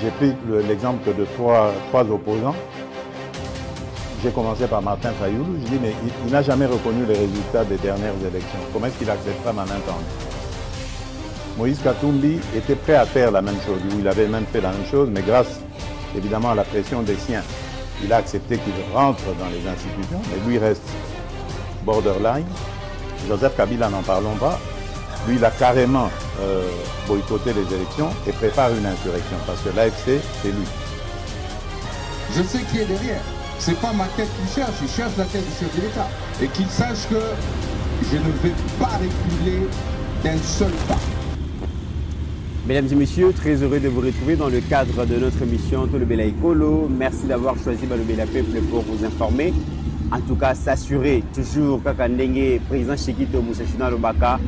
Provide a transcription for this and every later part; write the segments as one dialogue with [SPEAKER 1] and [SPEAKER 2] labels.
[SPEAKER 1] j'ai pris l'exemple de trois opposants. J'ai commencé par Martin Fayoulou. Je dis, mais il n'a jamais reconnu les résultats des dernières élections. Comment est-ce qu'il acceptera ma main tendue? Moïse Katumbi était prêt à faire la même chose. Il avait même fait la même chose, mais grâce évidemment à la pression des siens, il a accepté qu'il rentre dans les institutions, mais lui reste borderline. Joseph Kabila, n'en parlons pas. Lui, il a carrément boycotté les élections et prépare une insurrection parce que l'AFC, c'est lui.
[SPEAKER 2] Je sais qui est derrière. C'est pas ma tête qu'il cherche, il cherche la tête du chef de l'État. Et qu'il sache que je ne vais pas reculer d'un seul pas.
[SPEAKER 3] Mesdames et messieurs, très heureux de vous retrouver dans le cadre de notre émission Tolobela Ekolo. Merci d'avoir choisi Balobela Peuple pour vous informer. En tout cas, s'assurer toujours Kakandenge, président Chekito Moussachina Lobaka,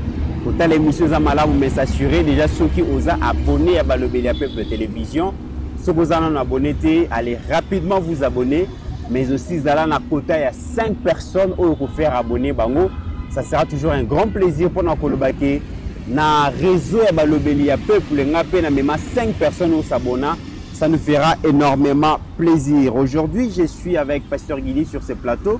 [SPEAKER 3] pour telle émission Zamalamu, mais s'assurer déjà ceux qui osent abonner à Balobela Peuple Télévision. Ceux qui osent abonner, allez rapidement vous abonner. Mais aussi, dans la quota, il y a 5 personnes qui vont faire abonner. Ça sera toujours un grand plaisir pour nous Kolobake. Dans le réseau de Balobela Peuple, même 5 personnes qui s'abonnent. Ça nous fera énormément plaisir. Aujourd'hui, je suis avec Pasteur Guili sur ce plateau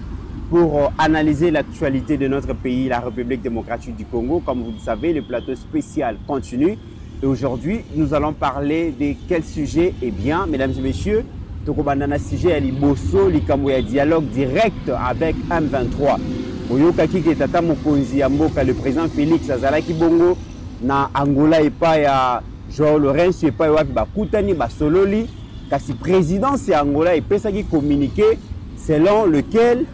[SPEAKER 3] pour analyser l'actualité de notre pays, la République démocratique du Congo. Comme vous le savez, le plateau spécial continue. Et aujourd'hui, nous allons parler de quel sujet? Eh bien, mesdames et messieurs, Tokobandana sujet à Liboso, Likamboya dialogue direct avec M23. Oyokaki ke tata mokonzi ya mboka le président Félix Azalaki Bongo na Angola et pas ya Joao Lorenzo et pas wapi bakutani basololi kasi présidence ya Angola et pesa qui communiqué selon lequel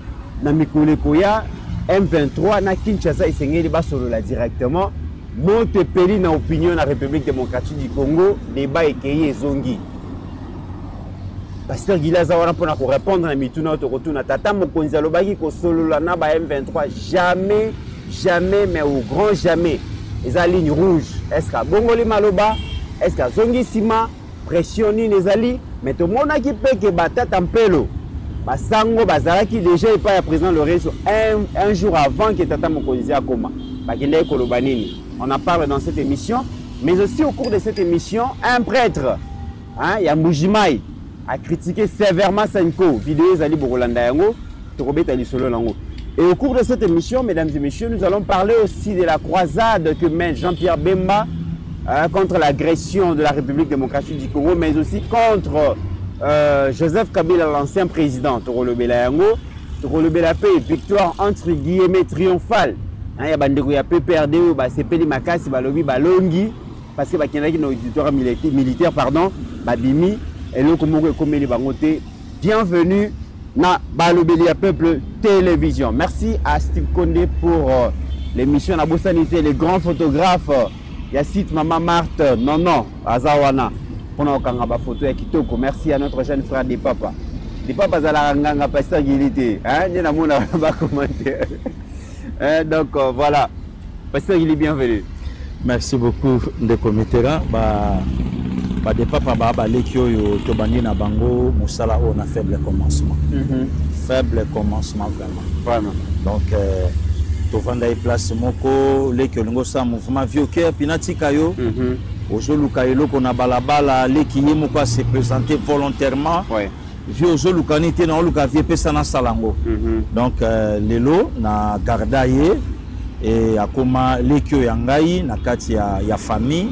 [SPEAKER 3] na mikoleko ya M23 na Kinshasa isengeli basolola directement monte peli na opinion na République démocratique du Congo débat ekeye zongi. Pasteur Guili Azawana pour répondre à mituna autoroutuna tata mokonzi alobaki ko solola na ba M23 jamais mais au grand jamais les ligne rouge est-ce que bongoli maloba est-ce que zongi sima pression ni les ali mais tout monde qui peut que batata mpelo basango bazalaki déjà et pas ya président Lorenzo un jour avant que tata mokonzi akoma bakende koloba nini. On en parle dans cette émission, mais aussi au cours de cette émission un prêtre Yambujimai a critiqué sévèrement Senko, vidéo Zali Borolanda Yango, Torobeta Lisolo Lango. Et au cours de cette émission, mesdames et messieurs, nous allons parler aussi de la croisade que mène Jean-Pierre Bemba contre l'agression de la République démocratique du Congo, mais aussi contre Joseph Kabila, l'ancien président. Torolobela Yango, Torolobela Paix, victoire entre guillemets triomphale. Il y a des gens qui PPRD, c'est Peli Makasi, Balobi, Balongi, parce que y a un auditoire militaire, pardon, Babimi. Et là, bienvenue dans Balobela Peuple Télévision. Merci à Steve Condé pour l'émission La Bossanité, les grands photographes. Yassit, Maman Marthe, non, Azawana. Pour nous faire photo à Kitoko. Merci à notre jeune frère des papas. Des papas à la ranganga, Pasteur Guilité. Il y a un commentaire. Donc voilà. Pasteur Guili, bienvenue.
[SPEAKER 4] Merci beaucoup de Komitera. Des papas balekio yo tobandi na bango musala on a faible commencement. Faible commencement vraiment. Donc tovanda e place moko leki olingo sa mouvement vieux cœur pinatika yo. Ozoluka eloko na balabala leki yemoko se présenter volontairement. Vieux ozoluka nité na oluka vie pesa na salango. Donc lelo na gardaye et akoma leki yangai na kati ya famille.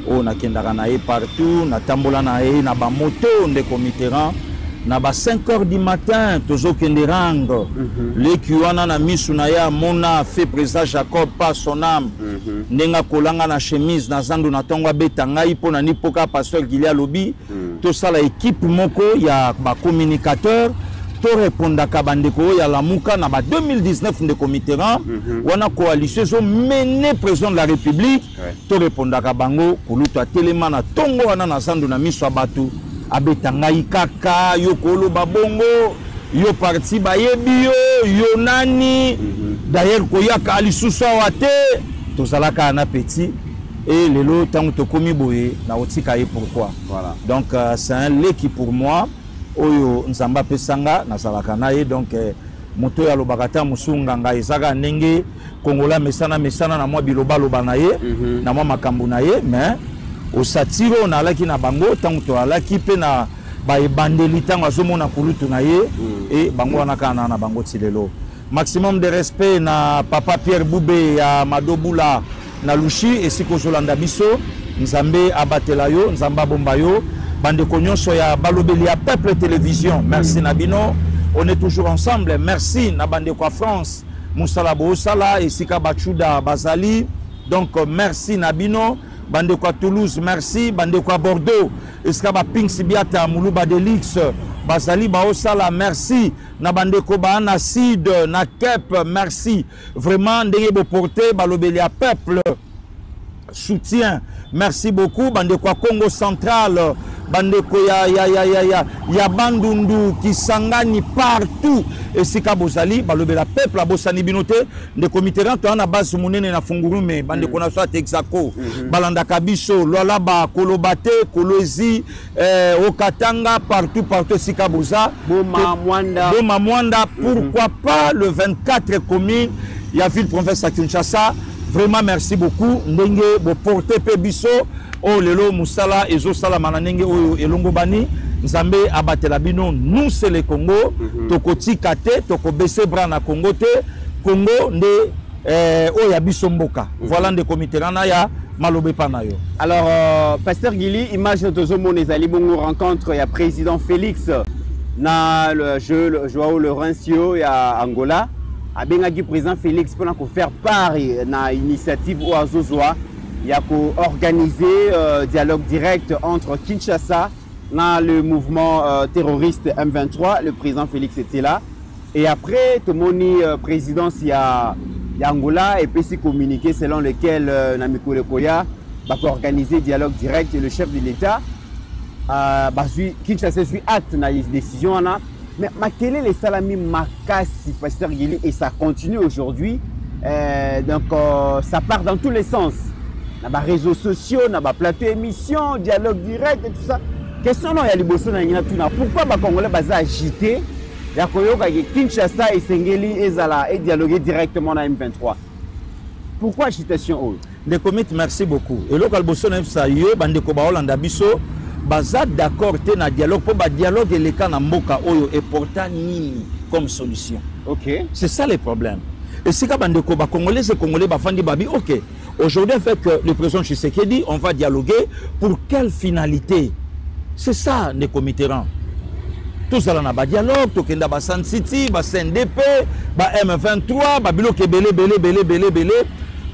[SPEAKER 4] On a kendaka na partout, na tambola na na ba moto de Komitera, na ba 5 h du matin, tozo kenderang. Les kiwana na misu na ya mona fait président Jacob pas son âme. Nenga kolanga na chemise na zandu na tonga betanga ipo na nipoka pasteur Guili alobi, to sala équipe moko ya ba communicateur. To répondre à bandeko ya la muka na ba 2019 de Komitera wana coalition zo mené président de la République to répondre à bango kuluta telema na tongo wana na sandu na miso abatu abetanga ikaka yo kolo babongo yo parti ba yebi yo nani d'ailleurs koyaka alisusu awate to salaka na petit et lelo tango to komi boye na otika ye pourquoi voilà donc c'est un lait qui pour moi oyo nzamba pesanga na salaka naye donc moto ya lobakata musunga nga ezaka ndenge kongola mesana na mwa biloba loba na ye na mwa makambu na ye mais au satiro na alaki na bango tango to alaki pe na ba ebandeli tango azomona kulutu na ye et bango wana kana na bango tilelo. Maximum de respect na papa Pierre Boubé ya Madobula na Lushi et si kozolanda biso Nzambe abatela yo Nzamba bomba yo bande konyonso ya balobeli ya Peuple Télévision. Merci Nabino, on est toujours ensemble. Merci na bande kwa France Moussala Boosala et Sika Bachuda Bazali. Donc merci Nabino, bande kwa Toulouse merci, bande kwa Bordeaux Esika ba Pink Sibiata Moulouba Delix Bazali Baosala merci, na bande ko ba na Sid na Kep merci. Vraiment ndenge bo porter balobeli ya Peuple soutien. Merci beaucoup bande kwa Congo Central, bande ko ya Bandundu Kisangani partout et sika bozali balobela peuple abosani binote de comité rento na base munene na fungurume bande ko na soit Texaco balanda kabiso lolaba kolobate kolozi okatanga partout sika boza
[SPEAKER 3] Boma
[SPEAKER 4] Mwanda pourquoi pas le 24 commune ya ville province à Kinshasa. Vraiment merci beaucoup ndenge bo porter pe biso o lelo musala ezo sala mananenge oyo elongo bani Nzambe abatela bino. Nous c'est le Congo tokoti kate toko bese bra na Congo te Congo nde o ya biso mboka. Voilà nde comité rana ya malobe panayo.
[SPEAKER 3] Alors Pasteur Gili, image de Zomo Nezali bongo rencontre ya président Félix na le jeu Joao Lourenço ya Angola. Abengaki président Félix pour faire part na initiative au Azozwa ya ko organiser dialogue direct entre Kinshasa na le mouvement terroriste M23. Le président Félix était là et après tout le présidence ya Angola et puis si communiqué selon lequel Namiko Lekoya va organiser dialogue direct et le chef de l'État Kinshasa suit acte na décision là. Mais quel est le salami makasi Pasteur Gili et ça continue aujourd'hui. Donc ça part dans tous les sens. Dans les réseaux sociaux, dans les plateaux émissions, dialogue direct et tout ça. Question non, il y a les bossons dans pourquoi les Congolais sont agités? Il y a Kinshasa et Sengeli et dialoguer directement dans M23. Pourquoi agitation?
[SPEAKER 4] Les comités, merci beaucoup. Et là, les bossons ça y est, bande ko ba Hollande biso. Baza d'accord te na dialogue pour dialogue et les cas na mboka oyo et pourtant nini comme solution.
[SPEAKER 3] OK.
[SPEAKER 4] C'est ça le problème. Et si kabandeko ba congolais et congolais ba fandi babi OK. Aujourd'hui fait que le président Tshisekedi on va dialoguer pour quelle finalité? C'est ça les comités rang. Tout ça là na ba dialogue, to kenda ba San City, ba CNDP, ba M23, ba bilo ke belé.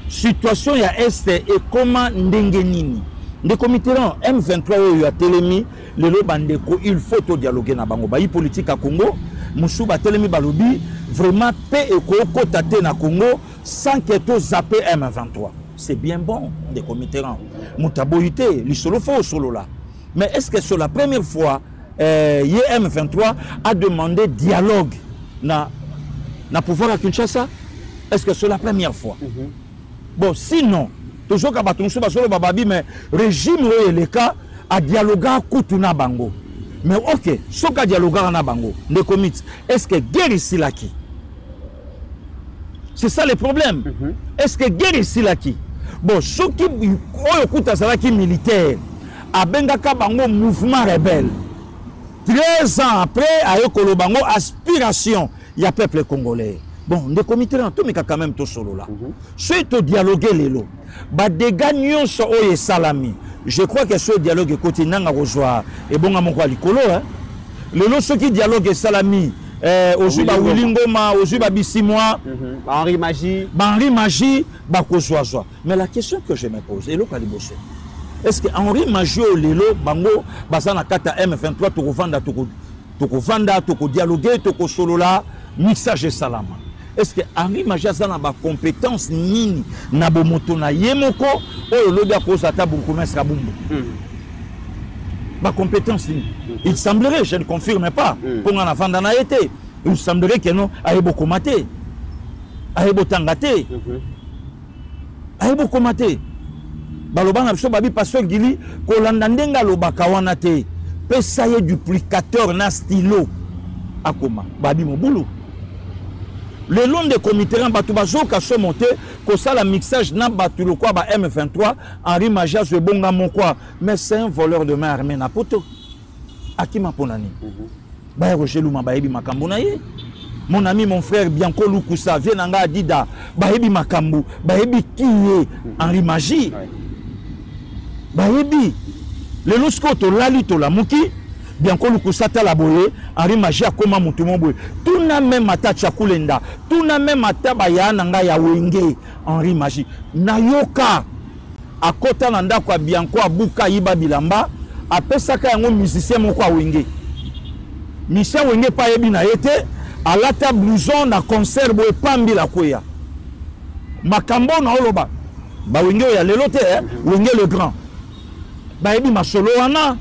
[SPEAKER 4] Situation ya est et comment ndenge nini? Les comités M23 oyo ya telemi lelo bandeko il faut to dialoguer na bango ba politique à Congo musuba telemi balobi vraiment pe ekoko tate na Congo sans que to zappé M23. C'est bien bon des comités mutaboité li solo fo solo là. Mais est-ce que c'est la première fois M23 a demandé dialogue na pouvoir à Kinshasa? Est-ce que c'est la première fois? Bon, sinon toujours quand mais régime le cas à dialoguer à bango. Mais ok, ce qu'a dialogué à bango, les comités, est-ce que guerre ici là qui? C'est ça le problème. Est-ce que guerre ici là qui? Bon, ce qui écoute à qui militaire, à Bengaka bango mouvement rebelle. 13 ans après, à Yokolo bango aspiration, il y a peuple congolais. Bon, les comités tout mais quand même tout solo là. C'est au dialoguer les lots. Ba dégâts nyonso oye salami. Je crois que ce dialogue est côté nanga rejoindre et bon à mon quoi likolo hein. Le lot ceux qui dialogue salami ozuba Wilingoma, ozuba Bissimwa,
[SPEAKER 3] Henri
[SPEAKER 4] Magie, ba kozwa. Mais la question que je me pose, et lo kaliboso. Est-ce que Henri Magie o lelo bango basana kata M23 to vanda to dialoguer to solo là mixage salama. Est-ce que Henri Magie a ba compétence nini na bomoto na yemoko o lo dia ko sata bunku mesra bumbu. Ma compétence nini? Il semblerait, je ne confirme pas, pour en avant d'en été. Il semblerait que non, aïebo komate, aïebo tangate, aïebo komate. Baloban abso babi pasteur Gili ko landandenga lo bakawanate. Pesaye duplicateur na stylo akoma babi mobulu. le long des comités bato bazoka so monter que ça la mixage na bato le quoi ba M23 Henri Magia ce bonga mon quoi mais c'est un voleur de main armée na poto akima ponani ba Roger Luma ba yebi makambo na ye mon ami mon frère Bianco Lukusa vient nga Adida ba yebi makambo ba yebi qui est Henri Magie ba yebi le lorsque to lali to la muki Bianco Lukusa ta la boye Henri Magia koma mutu momboye tout na même ata chakulenda tout na même ata baya nanga ya wenge Henri Magie na yoka akota na ndako ya Bianco abuka yiba bilamba apesaka yango musicien moko a wenge Michel wenge pa yebi na yete alata blouson na concert boye pambi la koya makambo na oloba ba wenge ya lelo te wenge le grand ba yebi masolo wana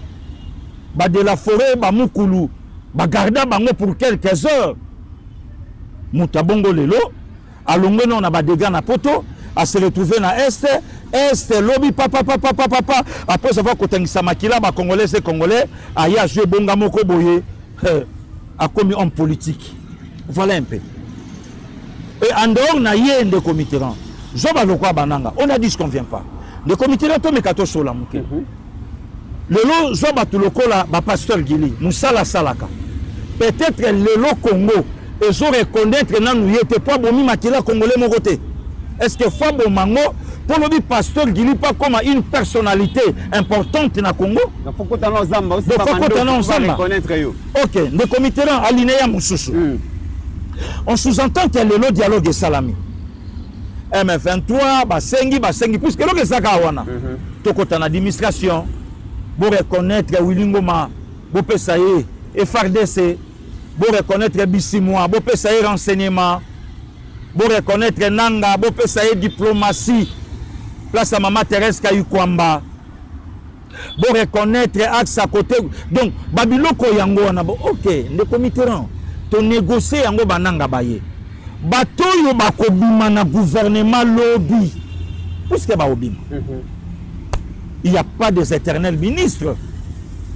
[SPEAKER 4] ba de la forêt ba mukulu ba garda bango pour quelques heures mutabongo lelo alongwe na ba dégâts na poto a se retrouver na est lobby papa après avoir kotangisa makila ba congolais et congolais aya jouer bonga moko boye a commis homme politique. Voilà un peu. Et en dehors, na yé de comité. Zoba lokwa bananga. On a dit ce qu'on vient pas. Le comité to me kato sola muke. Le lo zoba tu lokola ba pasteur Gili, Moussala Salaka. Peut-être le lo Congo et zo reconnaître nanu yete pas bomi makila congolais mon côté. Est-ce que Fabo Mango pour le pasteur Gili pas comme une personnalité importante na Congo?
[SPEAKER 3] Il faut que tu aies Zamba aussi.
[SPEAKER 4] Ok, le comité alinéa Moussoussou. On sous-entend qu'il y a le dialogue de Salami. M23, Basengi, puisque le Zakawana, Tokota l'administration, pour reconnaître Willingoma, pour Pesaye, FRDC, pour reconnaître Bissimoa, pour Pesaye renseignement, pour reconnaître Nanga, pour Pesaye diplomatie, place à Maman Thérèse Kayukwamba, pour reconnaître Axe à côté. Donc, Babiloko Yango, ok, le comité to négocier yango bananga baye bato yo bakobima na gouvernement lobby puisque ba obima il y a pas des éternels ministres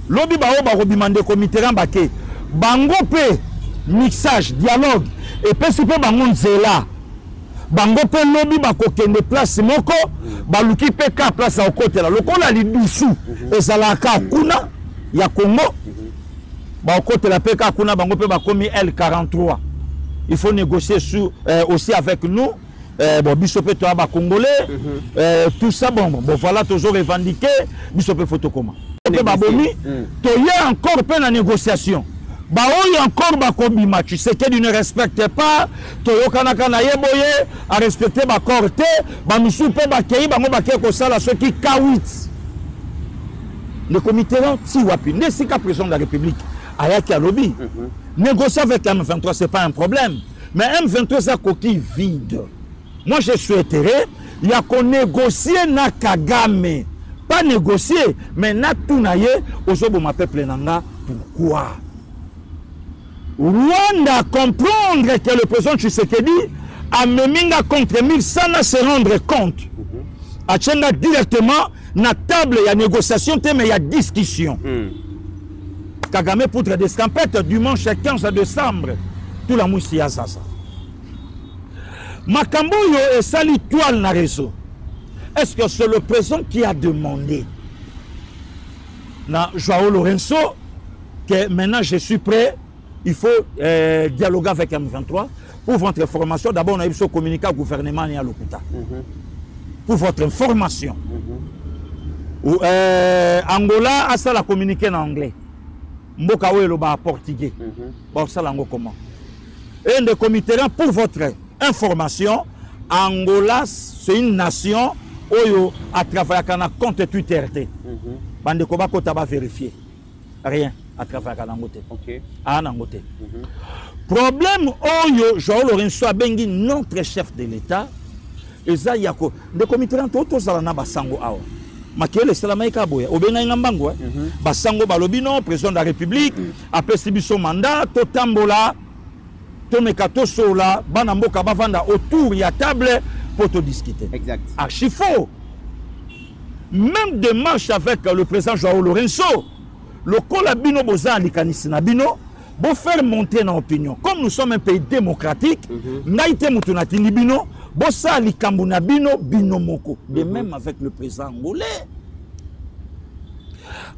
[SPEAKER 4] lobby ba obima de comité rambake bango pe mixage dialogue et pe sipe bango nzela bango pe lobby bakokende place moko baluki pe ka place au côté là lokola lidusu ezalaka kuna ya Congo. Côté la PK kuna bango pe ba komi L43. Il faut négocier aussi avec nous. Bon bisope to ba congolais tout ça bon voilà toujours revendiqué bisope photo comment. Ba bomi to y encore peine en négociation. Ba oyi encore ba kobima tu sais que tu ne respectes pas to yokana kana yeboye à respecter ba corté ba misupe ba kei bango ba ke ko sala ceux qui kawit. Le comité là si wapi ne sika président de la République Ayaki à lobby. Négocier avec M23, ce n'est pas un problème. Mais M23, c'est un coquille vide. Moi, je souhaiterais, il y a qu'on négocie na Kagame. Pas négocier, mais na tunaye, aujourd'hui, ma peuple nanga. Pourquoi? Rwanda comprendre que le président Tshisekedi a meminga contre 1100 se rendre compte. A tchenga directement na table, il y a négociation, mais il y a discussion. Kagame poutre des scampettes dimanche 15 décembre. Tout la moussia ça. Makambo yo et sali toile na réseau. Est-ce que c'est le président qui a demandé na Joao Lorenzo que maintenant je suis prêt, il faut dialoguer avec M23 pour votre information. D'abord on a eu ce communiqué au gouvernement et à l'hôpital. Pour votre information. Angola a ça la communiqué en anglais. Mboka we loba portugais. Bon ça lango comment? Et le comité pour votre information, Angola c'est une nation oyo à travers kana compte Twitter té. Bande ko ba ko ta ba vérifier. Rien à travers kana ngote. OK. Ah na ngote. Problème oyo Joao Lorenzo abengi notre chef de l'État eza yako le comité to zala na basango awa. Makele Salamaika boya obenga ngambango basango balobi non président de la République après sibiso mandat to tambola to mekato sola bana mboka bavanda autour ya table pour te discuter.
[SPEAKER 3] Exact.
[SPEAKER 4] Archi faux. Même démarche avec le président Joao Lorenzo le kola bino boza likanisi na bino Pour faire monter dans l'opinion. Comme nous sommes un pays démocratique, naïté moutounati libino, bossa likambuna bino binomoko. De même avec le président angolais.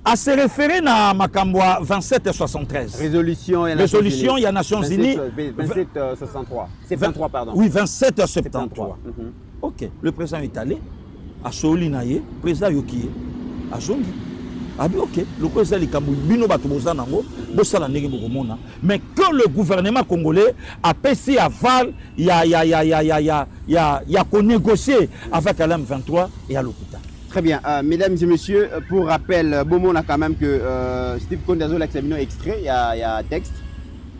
[SPEAKER 4] À se référer à Makambwa 27 et 73.
[SPEAKER 3] Résolution, il
[SPEAKER 4] y a Nations Unies.
[SPEAKER 3] 27 63. 73, pardon.
[SPEAKER 4] Oui, 27 à 73. Ok. Le président est allé à Solinaye, le président Yokiye, à Zongi. Ah bien, ok. Le président Likambu, Bino Batoboza Nango, Bossala Nege Mokomona. Mais que le gouvernement congolais a passé à Val, il y a qu'on négocier avec LM23 et à l'hôpital.
[SPEAKER 3] Très bien. Mesdames et messieurs, pour rappel, Beaumont a quand même que Steve Kondazo l'a examiné extrait, il y a un texte.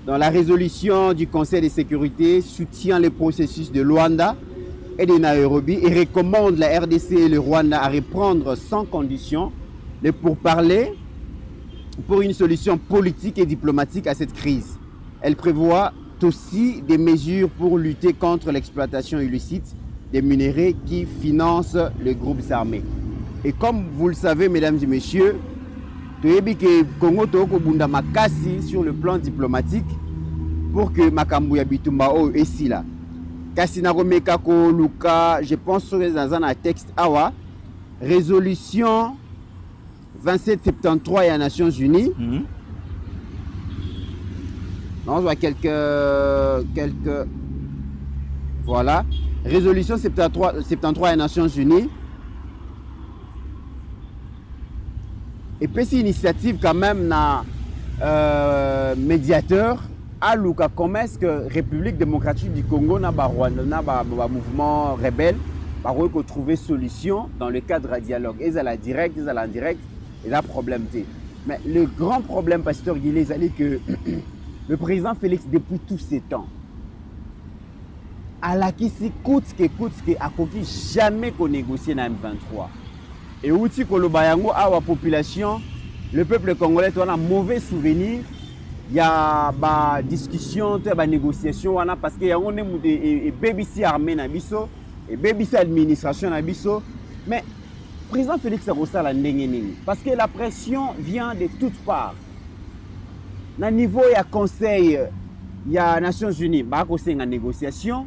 [SPEAKER 3] Dans la résolution du Conseil de sécurité, soutient le processus de Luanda et de Nairobi et recommande la RDC et le Rwanda à reprendre sans condition les pourparlers pour une solution politique et diplomatique à cette crise. Elle prévoit aussi des mesures pour lutter contre l'exploitation illicite des minerais qui financent les groupes armés. Et comme vous le savez, mesdames et messieurs, le Congo Tokobunda Makasi sur le plan diplomatique pour que Makambu ya Bitumba est ici là. Kasina Romeka ko Luka, je pense que dans un texte awa résolution 2773 et Nations Unies. Non, on voit quelques voilà, résolution 73 et Nations Unies. Et puis c'est une initiative quand même na médiateur à Luka, comment est-ce que République démocratique du Congo na Rwanda na mouvement rebelle va trouver solution dans le cadre du dialogue. Ils à la direct, ils à l'indirect, ils a problème. Mais le grand problème, pasteur Guillet, c'est que le président Félix depuis tous ces temps à la qui coûte ce que a jamais qu'on négocie dans M23. Et outil Kolobayango à la population, le peuple congolais a un mauvais souvenir. Il y a des discussions, des négociations, parce qu'il y a des BBC armée na biso et BBC administration na biso. Mais le président Félix Sarkozy la ndengeni parce que la pression vient de toutes parts. Na niveau il y a conseil, il y a Nations Unies, bah ko senga négociation.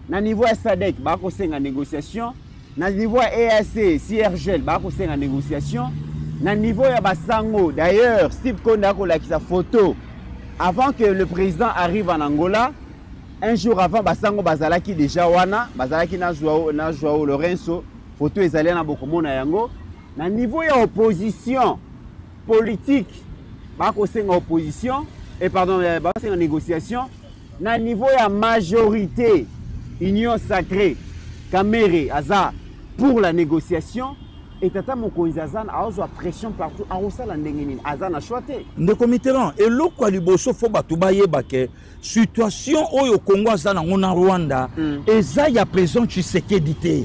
[SPEAKER 3] Na niveau ya SADC, bah ko senga négociation. Na niveau EAC, CIRGL, bah ko senga négociation. Na niveau ya Basango, d'ailleurs, Steve Konda ko la sa photo avant que le président arrive en Angola. Un jour avant, Basango bazalaki déjà wana, bazalaki na Joao Lorenzo, photo ezali na bokomo na yango. Na niveau ya opposition politique, bah ko senga opposition et pardon, bah ko senga négociation. Na niveau ya majorité, union sacrée, Kamere Aza pour la négociation. Et tata mokonzi azana aozwa pression partout aosala ndengeni azana choité
[SPEAKER 4] ndeko Mitterrand et loko liboso fo batu bayeba ke situation oyo Congo azana ngona Rwanda eza ya président Tshisekedi te.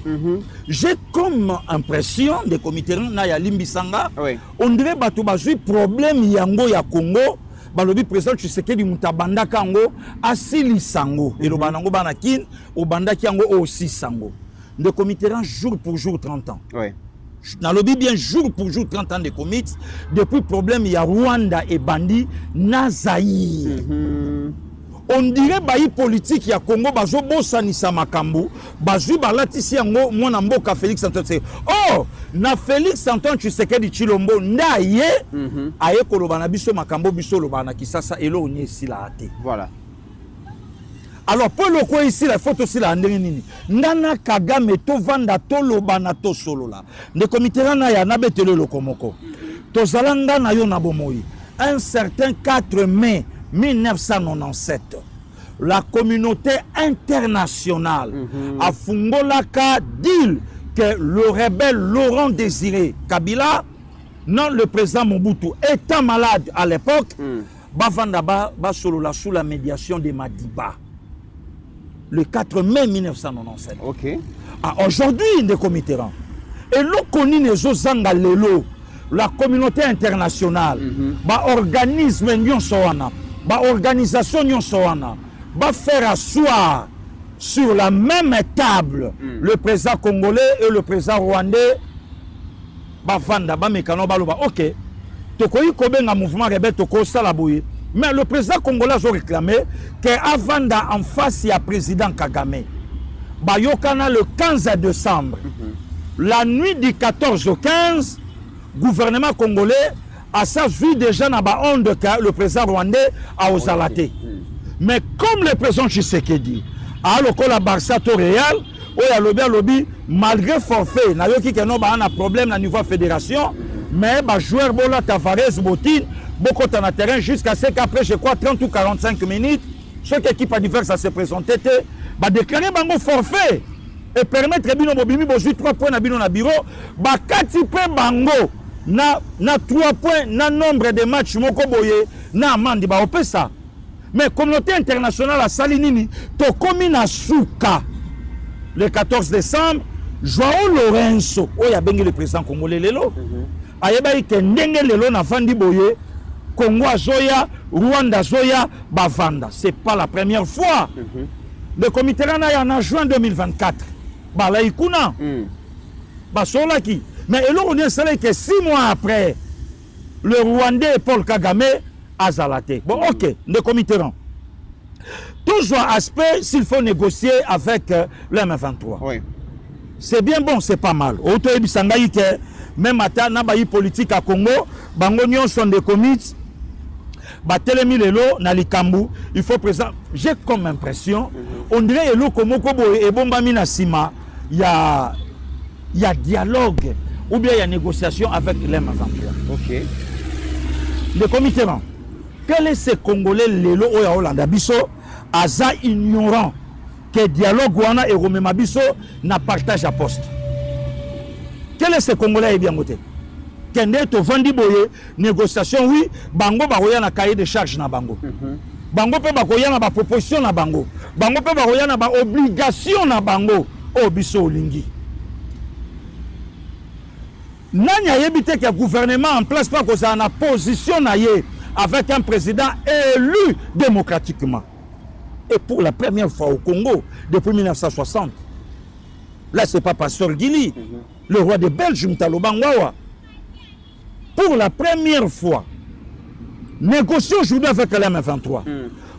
[SPEAKER 4] J'ai comme impression ndeko Mitterrand na ya limbisanga on dirait batu bazui problème yango ya Congo balobi président Tshisekedi mutabanda kango asili sango eloba nango bana kin obandaki yango aussi sango ndeko Mitterrand jour pour jour 30 ans. Dans le bien jour pour jour 30 ans de commits depuis problème il y a Rwanda et Bandi Nazaï. On dirait bayi politique ya Congo bazo bosanisa makambo bazui balatisi yango mwana mboka Félix Antoine. Oh na Félix Antoine Tshisekedi Chilombo ndaye aye koloba na biso makambo biso loba na Kisasa elo ni sila ate.
[SPEAKER 3] Voilà.
[SPEAKER 4] Alors pour le quoi ici la photo aussi la ndeni Nana Kagame to vanda to lobana to solo la de comité na ya na betelo lokomoko to zalanga na yo na bomoi un certain 4 mai 1997 la communauté internationale a fungolaka deal que le rebelle Laurent Désiré Kabila non le président Mobutu étant malade à l'époque bavanda ba solo la sous la médiation de Madiba. Le 4 mai 1997.
[SPEAKER 3] Ok.
[SPEAKER 4] Aujourd'hui, ndeko Mitterrand. Et l'on connaît les Zanga Lelo, la communauté internationale, organisme nyon soana, organisation nyon soana, faire asseoir sur la même table le président congolais et le président rwandais. Vanda, mekano baloba. Ok. Tokoyi kobenga mouvement rebelle toko salaboui. Mais le président congolais a réclamé qu'avant en face, il y a le président Kagame. Bayokana le 15 décembre. La nuit du 14 au 15, le gouvernement congolais a vu déjà dans la honte que le président rwandais a osalaté. Mais comme le président Tshisekedi a le Barça Real, lobby malgré forfait, n'a pas un problème au niveau de la fédération, mais les joueurs Bola Tavares, Botine, beaucoup de terrain jusqu'à ce qu'après, je crois, 30 ou 45 minutes, chaque équipe adverse a se présenté, va déclarer un forfait et permettre Bino Bobimi de 3 points dans le bureau, va katipe bango na 3 points na nombre de matchs moko boye na amandi ba opesa. Mais communauté internationale a salinini to komi na suka le 14 décembre Joao Lorenzo oya bengi le président congolais lelo ayeba ike ndenge lelo na fandi boye Congo azoya Rwanda zoya bavanda. C'est pas la première fois. Le comité là en juin 2024 bala ikuna basola ki. Mais on est que 6 mois après, le Rwandais Paul Kagame a zalaté. Bon, ok, le comité rang. Toujours aspect, s'il faut négocier avec le M23.
[SPEAKER 3] Oui.
[SPEAKER 4] C'est bien bon, c'est pas mal. Auto ebisangaï que même à ta nabayi politique à Congo, bangonion sont des comités, batelemi lelo na likambu, il faut présenter. J'ai comme impression, on dirait elo komo kobo et bombami na sima, il y a dialogue. Ou bien il y a négociation avec l'M23.
[SPEAKER 3] Ok.
[SPEAKER 4] Le comité rang. Quel est ce Congolais Lelo Oya Hollanda Bisso, Aza ignorant que dialogue Wana et Romema Bisso n'a partage à poste? Quel est ce Congolais bien voté? Kende to Vandi Boye, négociation, oui, Bango Baroya na cahier de charge na Bango. Bango pe Bakoya na ba proposition na Bango. Bango pe Baroya na ba obligation na Bango. Oh Bisso Olingi. Nanya yebite que le gouvernement en place pas cause en position avec un président élu démocratiquement. Et pour la première fois au Congo depuis 1960. Là c'est pas Pasteur Guili, le roi des Belges Mtalo Bangawa. Pour la première fois négocier aujourd'hui avec l'M23.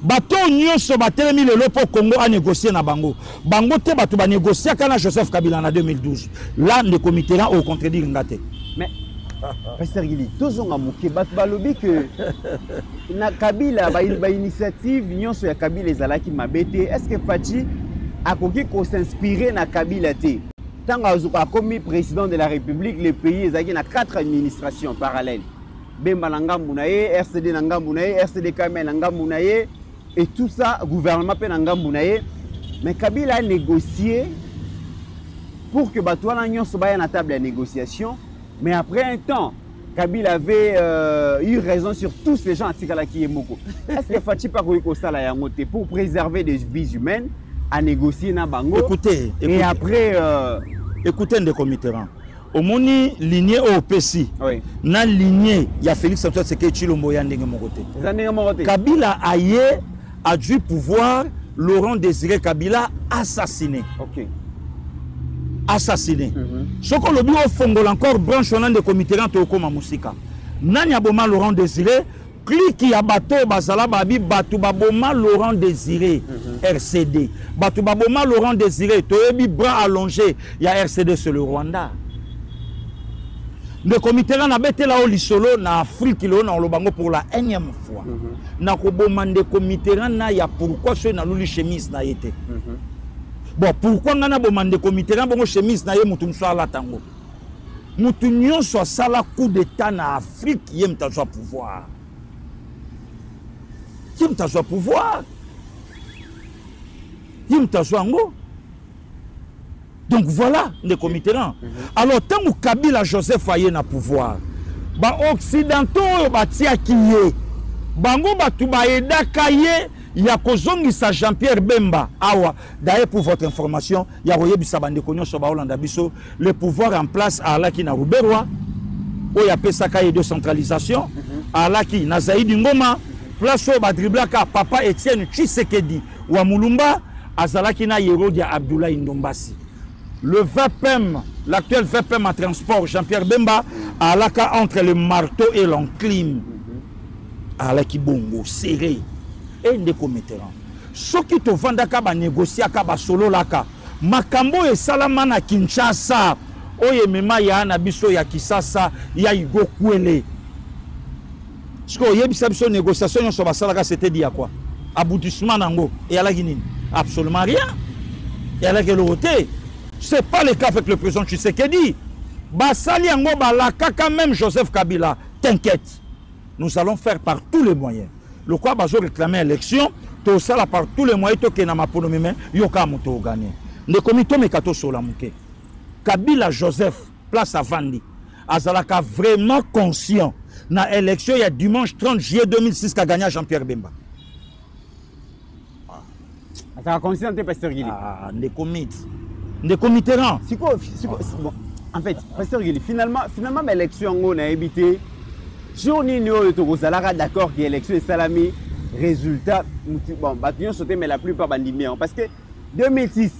[SPEAKER 4] Bato nyonso batelemi lelo po Congo a négocié na bango. Bango te bato ba négocier kana Joseph Kabila en 2012. Là le comité là au contredire ngate.
[SPEAKER 3] Mais Pasteur Guili, tozonga muke bato balobi que na Kabila ba initiative nyonso ya Kabila ezalaki mabete. Est-ce que Fachi akoki ko s'inspirer na Kabila te? Tant azuka comme président de la République, le pays ezaki na 4 administrations parallèles. Bemba na ngambu na ye, RCD na ngambu na ye, RCD Kamel na ngambu na ye, et tout ça, gouvernement pe na ngambu na ye. Mais Kabila a négocié pour que Batouana nyonso baya na table de négociation. Mais après un temps, Kabila avait eu raison sur tous ces gens à Tikalaki et Moko. Est-ce que Fachi Pakoiko Sala Yangote pour préserver des vies humaines à négocier na bango?
[SPEAKER 4] Écoutez.
[SPEAKER 3] Et après
[SPEAKER 4] écoutez un des comités. Au moni lignée au PSI.
[SPEAKER 3] Oui.
[SPEAKER 4] Na lignée, il y a Félix Antoine Tshisekedi Tshilombo ya ndenge mokote. Kabila a dû pouvoir Laurent Désiré Kabila assassiné.
[SPEAKER 3] OK.
[SPEAKER 4] Assassiné. Ce qu'on le dit au Fongol encore branche on a des comités au Koma Musika. Nanya boma Laurent Désiré, clique ya bateau bazala babi batu baboma Laurent Désiré RCD. Batu baboma Laurent Désiré, toyebi bras allongé, il y a RCD sur le Rwanda. Le comité là n'a bêté là au Lisolo na Afrique là na lobango pour la énième fois. Na ko bomande comité là na ya pourquoi ce na luli chemise na été. Bon pourquoi ngana bomande comité là bongo chemise na ye mutu mso ala tango. Mutu nyonso sala coup d'état na Afrique yem ta so pouvoir. Yem ta so pouvoir. Yem ta so ngo. Donc voilà les comités là. Alors tant que Kabila Joseph Aye na pouvoir, ba occidentaux ba tia kiye, bango ba tuba eda kaye ya kozongisa Jean-Pierre Bemba awa. D'ailleurs pour votre information, ya royebisa bande konyo so ba Hollanda biso, le pouvoir en place à Alaki na Ruberwa, o ya pesa kaye de centralisation, Alaki na Zaïdi Ngoma, place o ba driblaka papa Etienne Tshisekedi wa Mulumba, azalaki na Yerodia Abdoulaye Ndombasi. Le VPM, l'actuel VPM en transport, Jean-Pierre Bemba, à l'ACA entre le marteau et l'enclume. alaki bongo serré et ndeko Mitterrand soki to vandaka ba négociaka ba solo laka makambo e salama na Kinshasa oye mema ya na biso ya Kisasa ya igokwele Parce que y a une négociation sur la salle, c'était dit à quoi? Aboutissement nango. Et à la Guinée. Absolument rien. Et à la Guinée. Ce n'est pas le cas avec le président Tshisekedi. Basali Ango Balaka, quand même Joseph Kabila. T'inquiète. Nous allons faire par tous les moyens. Le quoi Bazo réclamait l'élection. Tout ça par tous les moyens. Tout na maponomime. Yoka moto gagné. Le comité Mekato Solamuke. Kabila Joseph. Place à Vandi. Azalaka vraiment conscient. Dans l'élection, il y a dimanche 30 juillet 2006 qui a gagné Jean-Pierre Bemba.
[SPEAKER 3] Ça a conscient de Pasteur Guili.
[SPEAKER 4] Ah, des comités.
[SPEAKER 3] Bon, en fait, Pasteur Guili, finalement, l'élection, on a évité. Journée, nous sommes d'accord que l'élection est salami. Résultat, bon, bâtiment sauté, mais la plupart bandimés. Parce que 2006,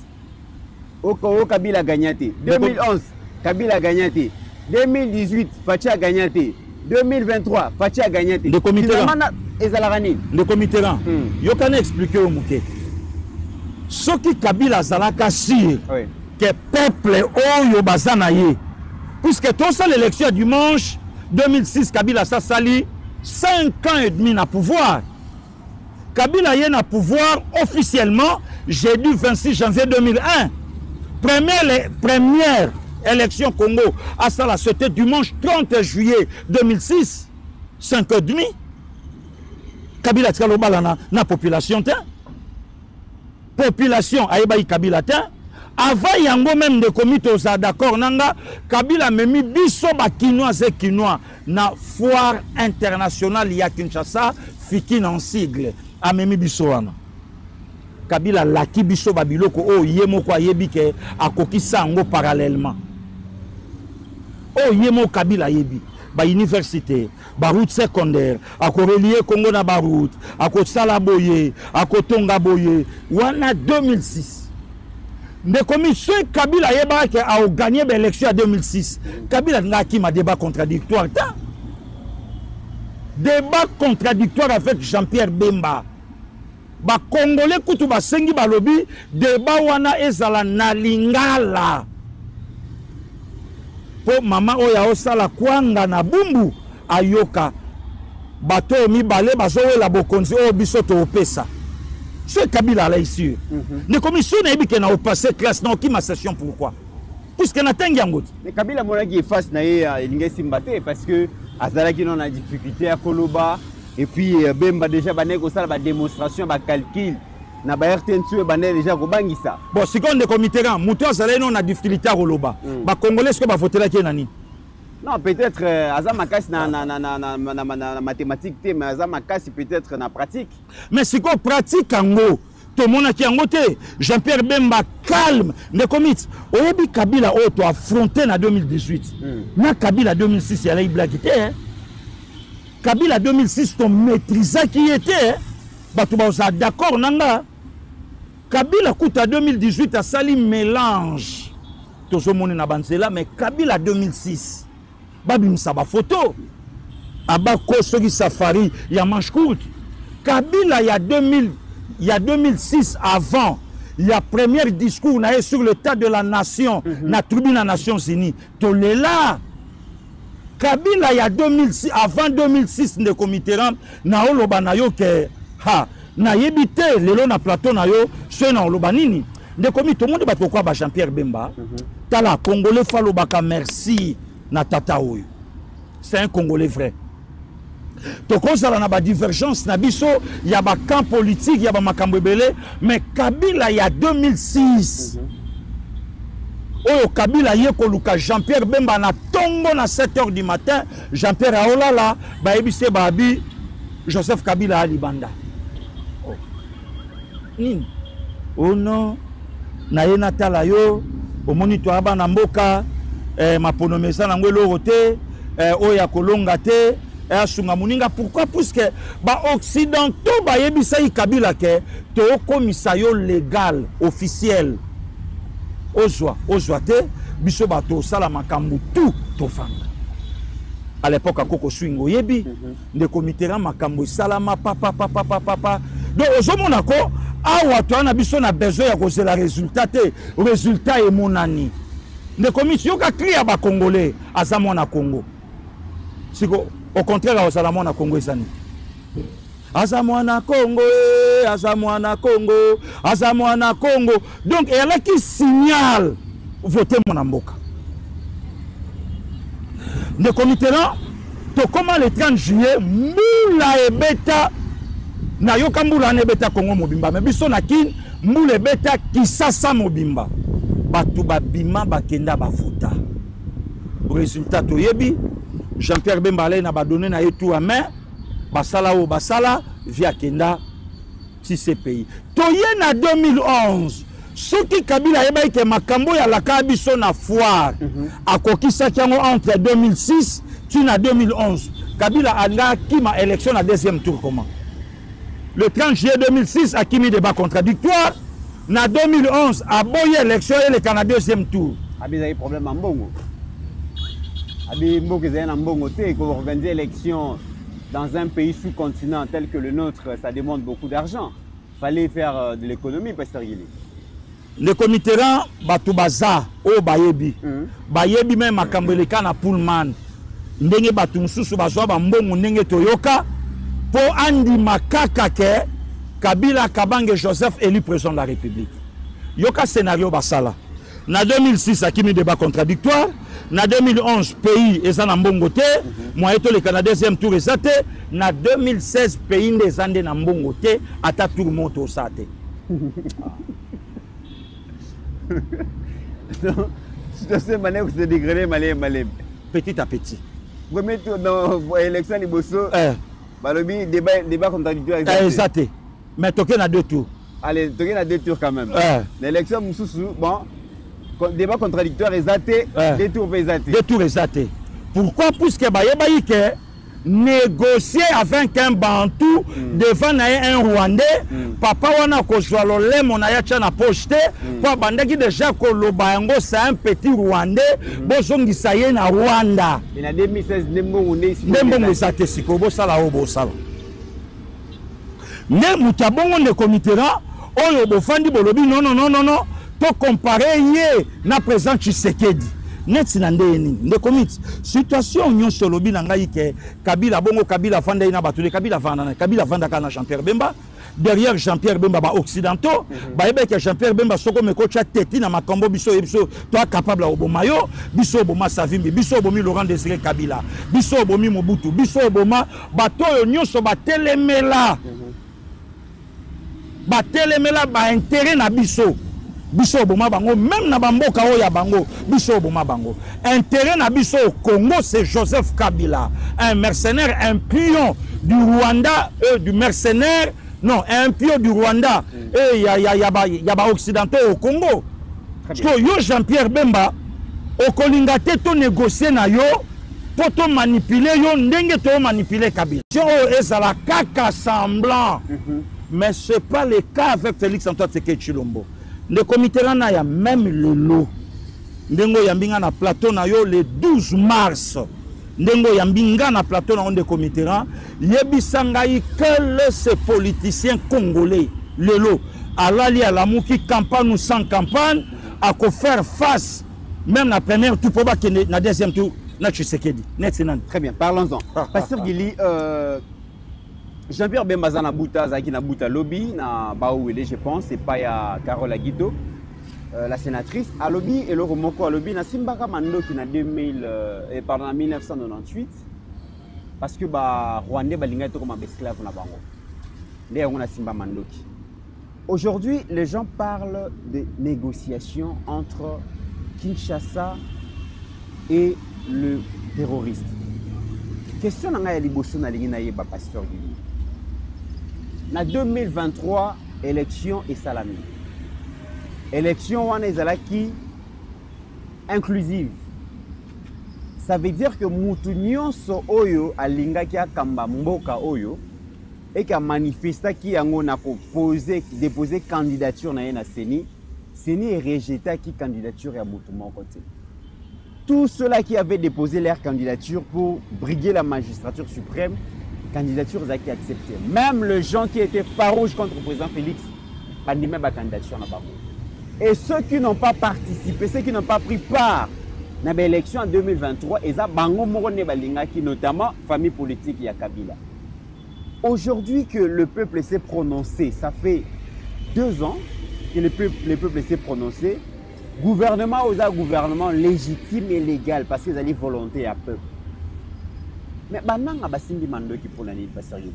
[SPEAKER 3] Kabila a gagné. 2011, Kabila a gagné. 2018, Fachi a gagné. 2023, Fachi a gagné.
[SPEAKER 4] Le comité
[SPEAKER 3] Le
[SPEAKER 4] comité là. Yo kan expliquer au Mouké. Ce qui Kabila Zalaka sûr que peuple oyo bazana ye. Puisque tout ça l'élection dimanche 2006 Kabila sa sali 5 ans et demi na pouvoir. Kabila y na pouvoir officiellement jeudi 26 janvier 2001. Première élection Congo à ça c'était dimanche 30 juillet 2006 5 h 30 Kabila tika lobala na population ayebayi Kabila avant yango même de comité aux d'accord nanga Kabila memi biso ba kinois na foire internationale ya Kinshasa fiki en sigle a memi biso wana Kabila laki biso ba biloko o yemoko ayebi ke akokisa ngo parallèlement oh yemo Kabila yebi ba université ba route secondaire ako relier Congo na ba route ako sala boye ako tonga boye wana 2006 mais comme ce Kabila yeba ke a gagné l'élection en 2006 Kabila ngaki ma débat contradictoire avec Jean-Pierre Bemba ba congolais kutu ba sengi ba lobi débat wana ezala na lingala po mama oya osala kwanga na bumbu ayoka bato mibale bazowela bokonzi o biso to opesa ce Kabila là ici les commissions na ebike na opasser classe na okima session pourquoi puisque na tengi yango
[SPEAKER 3] mais Kabila monaki face na ye lingesi mbate parce que azalaki non na difficulté à Koloba et puis Bemba déjà banego sala ba démonstration ba calcul na ba RTNC bané déjà ko bangisa
[SPEAKER 4] bon seconde comité là muto azala non na difficulté à Koloba ba congolais ce que ba voter là qui nani
[SPEAKER 3] non peut-être azamakasi na mathématique mais azamakasi peut-être na pratique
[SPEAKER 4] mais c'est quoi pratique ango to mona ki ango te Jean-Pierre Bemba calme ne commit oyebi Kabila o to affronter na 2018 na Kabila 2006 ya la blague te Kabila 2006 ton maîtrisa qui était bato ba d'accord nanga Kabila kuta 2018 a sali mélange tozo moni na banzela mais Kabila 2006 babimisa ba photo abako soki safari ya manche courte Kabila il y a 2006 avant il y a premier discours na sur l'état de la nation na tribune des Nations Unies to lela Kabila il y a 2006 avant 2006 de comité na oloba na yo ke ha na yebite lelo na plateau na yo ce na oloba nini de comité monde ba pourquoi ba Jean-Pierre Bemba tala congolais falo baka merci na tata oyo c'est un congolais vrai to kozala na ba divergence na biso ya ba camp politique ya ba makambo ebele mais Kabila ya 2006 oyo Kabila ye ko luka Jean-Pierre Bemba na tongo na 7 h du matin Jean-Pierre aolala ba ebise ba bi Joseph Kabila alibanda oh non na ye natala yo omoni to aba na mboka maponomesa na ngwelo roté oya kolonga te asunga muninga pourquoi puisque ba occidentaux ba yebisa Kabila ke to komisa yo légal officiel ozwa te biso ba to sala makambu tout to fanga à l'époque à Koko Swing Oyebi de comité makambo salama papa. Donc au Monaco awa to na biso na besoin ya cause la résultat est monani. De commission ka cria ba congolais azamo na Congo. Siko au contraire azamo na Congo ezani. Azamo na Congo, Azamo na Congo. Donc il y a là qui signale voter mon mboka. Le comité là, to comment le 30 juillet, Moula et Beta, na yoka Moula et Beta Congo Mobimba, mais biso na kin, Moula et Beta Kisasa Mobimba. Batu babima bakenda bafuta. Résultat to yebi, Jean-Pierre Bemba na ba donné na yetu à main, basala ou basala via Kenda si ces pays. Toye na 2011. Ce qui Kabila eba ike makambo ya la kabiso na foire akokisa kiango entre 2006 tu na 2011 Kabila anga kima élection na deuxième tour comment le 30 juillet 2006 a kimi débat contradictoire na 2011 a boye élection et le Canada deuxième tour
[SPEAKER 3] abi a problème en mbongo abi mbongo zay na mbongo te ko organiser élection dans un pays sous-continent tel que le nôtre ça demande beaucoup d'argent fallait faire de l'économie Pasteur Gili. Le comité là, Batubaza, o Bayebi. Bayebi même Makambeleka na Pullman. Ndenge batu mususu bazwa ba mbongo ndenge toyoka po andi makaka ke Kabila Kabange Joseph élu président de la République. Yoka scénario basala. Na 2006 akimi débat contradictoire, na 2011 pays ezana mbongo te, moi eto le Canada deuxième tour ezate, na 2016 pays ndezande na mbongo te, ata tour moto sate. Situation malais vous se dégradez malais petit à petit. Vous mettez dans l'élection liboso balobi débat contradictoire
[SPEAKER 4] exact. Mais toqué na deux tours.
[SPEAKER 3] Allez, toqué na deux tours quand même. L'élection mususu bon débat contradictoire exact deux tours exact.
[SPEAKER 4] Deux tours exact. Pourquoi puisque bayeba yike négocier avec un Bantou devant un Rwandais papa wana kozwa lolemo na ya na poste pour bandaki déjà koloba yango c'est un petit Rwandais bozongisa ye na Rwanda
[SPEAKER 3] et na 2016
[SPEAKER 4] ndembo sate siko bosala o bosala ne mutabongo ne comité là oyo bofandi bolobi non to comparer ye na président Tshisekedi net na ndeni nde commit situation nyon solobi na ngai ke Kabila bongo Kabila fanda ina batule Kabila vanda kana Jean-Pierre Bemba derrière Jean-Pierre Bemba ba occidentaux ba ebe ke Jean-Pierre Bemba soko me kocha teti na makambo biso toi capable obomayo biso oboma Savimbi biso obomi Laurent Désiré Kabila biso obomi Mobutu biso oboma bato yo nyonso batelemela ba intérêt na biso biso boma bango même na bamboka oya bango biso boma bango intérêt na biso au Congo c'est Joseph Kabila un mercenaire un pion du Rwanda du mercenaire non un pion du Rwanda et ya ba occidentaux au Congo parce que yo Jean-Pierre Bemba au kolingate to négocier na yo pour to manipuler yo ndenge to manipuler Kabila yo ezala kaka semblant mais c'est pas le cas avec Félix Antoine Tshisekedi Tshilombo. Le comité là na ya même le lot. Ndengo yambinga na plateau na yo le 12 mars. Ndengo yambinga na plateau na onde comité là. Yebisanga que ces politiciens congolais le lot. Alali à la mouki campagne ou sans campagne à ko faire face même la première tour pour que na deuxième tour na Tshisekedi.
[SPEAKER 3] Très bien, parlons-en. Pasteur Gili Jean-Pierre Bemba na buta zaki na buta lobby na baouele je pense c'est pas ya Carole Aguito la sénatrice à lobby et le remoko à lobby na simbaka mandoki na 1998 parce que ba Rwandais balinga to comme esclave na bango ndé on a simba mandoki. Aujourd'hui les gens parlent de négociations entre Kinshasa et le terroriste. Question nanga ya liboso na lingi na yeba Pasteur Gili. Na 2023 élection et salami. Élection wana ezalaki inclusive. Ça veut dire que mutu nyonso oyo alingaki akamba mboka oyo et qui a manifesté qui yango na ko déposer candidature na ye na Seni est rejeté qui candidature ya mutu moko te. tous ceux-là qui avaient déposé leur candidature pour briguer la magistrature suprême, candidature qui acceptée. Même les gens qui étaient farouches contre le président Félix, pas ni même la candidature n'a pas. Et ceux qui n'ont pas participé, ceux qui n'ont pas pris part dans l'élection en 2023, ils ont bango morone balinga qui notamment famille politique ya Kabila. Aujourd'hui que le peuple s'est prononcé, ça fait 2 ans que le peuple s'est prononcé. Gouvernement aux gouvernement légitime et légal parce qu'ils allaient volonté à peuple. Mais maintenant, on a des mandats qui pour l'année pas sérieux.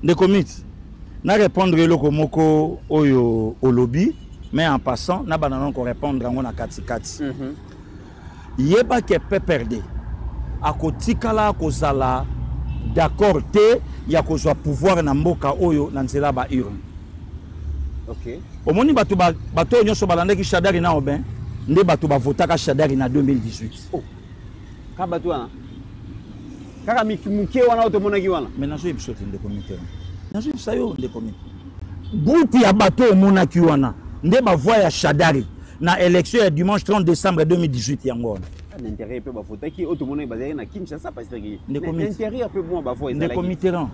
[SPEAKER 4] De comités, na répondre le komoko au lobby, mais en passant, na banana encore répondre en a kati. Yeba ke peut perdre. A kotikala kozala d'accord te ya kozwa pouvoir na mboka oyo na nzela ba urne.
[SPEAKER 3] OK.
[SPEAKER 4] Au moni bato nyonso balande ki Shadari na Obin, nde bato ba votaka Shadari na 2018.
[SPEAKER 3] Oh. Ka bato wana. Kaka muke wana otomona ki wana.
[SPEAKER 4] Mais nazo ebiso te nde comité. Nazo sayo nde comité. Buti ya bato omona ki wana, nde ba voix ya Shadari na élection ya dimanche 30 décembre 2018 yango.
[SPEAKER 3] L'intérieur peut ba voter ki otomona bazali na Kinshasa parce que
[SPEAKER 4] l'intérieur
[SPEAKER 3] peut bon ba voix
[SPEAKER 4] nde comité ran.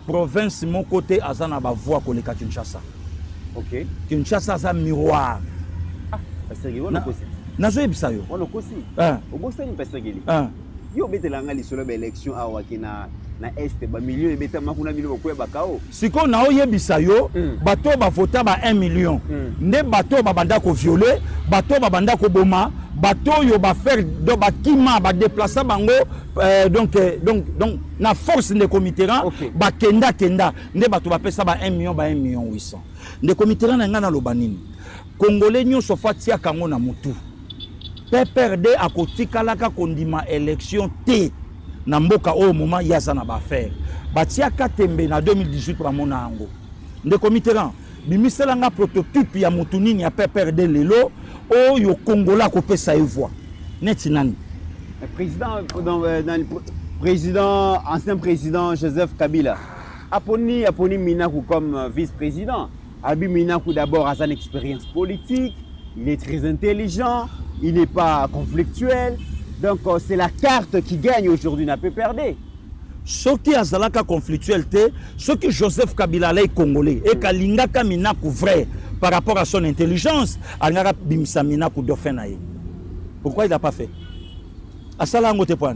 [SPEAKER 4] Province mon côté azana ba voix ko le Kinshasa.
[SPEAKER 3] OK.
[SPEAKER 4] Kinshasa za miroir.
[SPEAKER 3] Ah, parce que on a aussi.
[SPEAKER 4] Nazo ebisa yo.
[SPEAKER 3] On a aussi. Au bout ça ni parce que yo betelanga lisolo ba élection awa kina na est ba million et beta makuna million ko ba kao.
[SPEAKER 4] Siko na oyebisa yo bato ba vota ba 1 million. Nde bato ba banda ko violer, bato ba banda ko boma, bato yo ba faire do ba kima ba déplacer bango donc na force de comité ran ba kenda nde bato ba pesa ba 1 million ba 1 million 800. Nde comité ran nga na lobanini. Congolais nyonso fatia kango na mutu. PPRD a kotikalaka kondima élection T na mboka au moment yaza na ba faire. Batia katembe na 2018 pour mona ango. Nde comité ran bimisela nga prototype ya mutu nini ya PPRD lelo o yo Congolais ko pesa voix. Neti nani?
[SPEAKER 3] Ancien président Joseph Kabila. Aponi Minakou comme vice-président. Abi Minakou d'abord a son expérience politique, il est très intelligent, il n'est pas conflictuel. Donc c'est la carte qui gagne aujourd'hui na PPRD.
[SPEAKER 4] Ce qui a zalaka conflictuel, ce que Joseph Kabila est congolais et Kalingaka Minakou vrai par rapport à son intelligence, Alingaka Bimsa Minakou dauphin naïe. Pourquoi il n'a pas fait? Asala ngote point.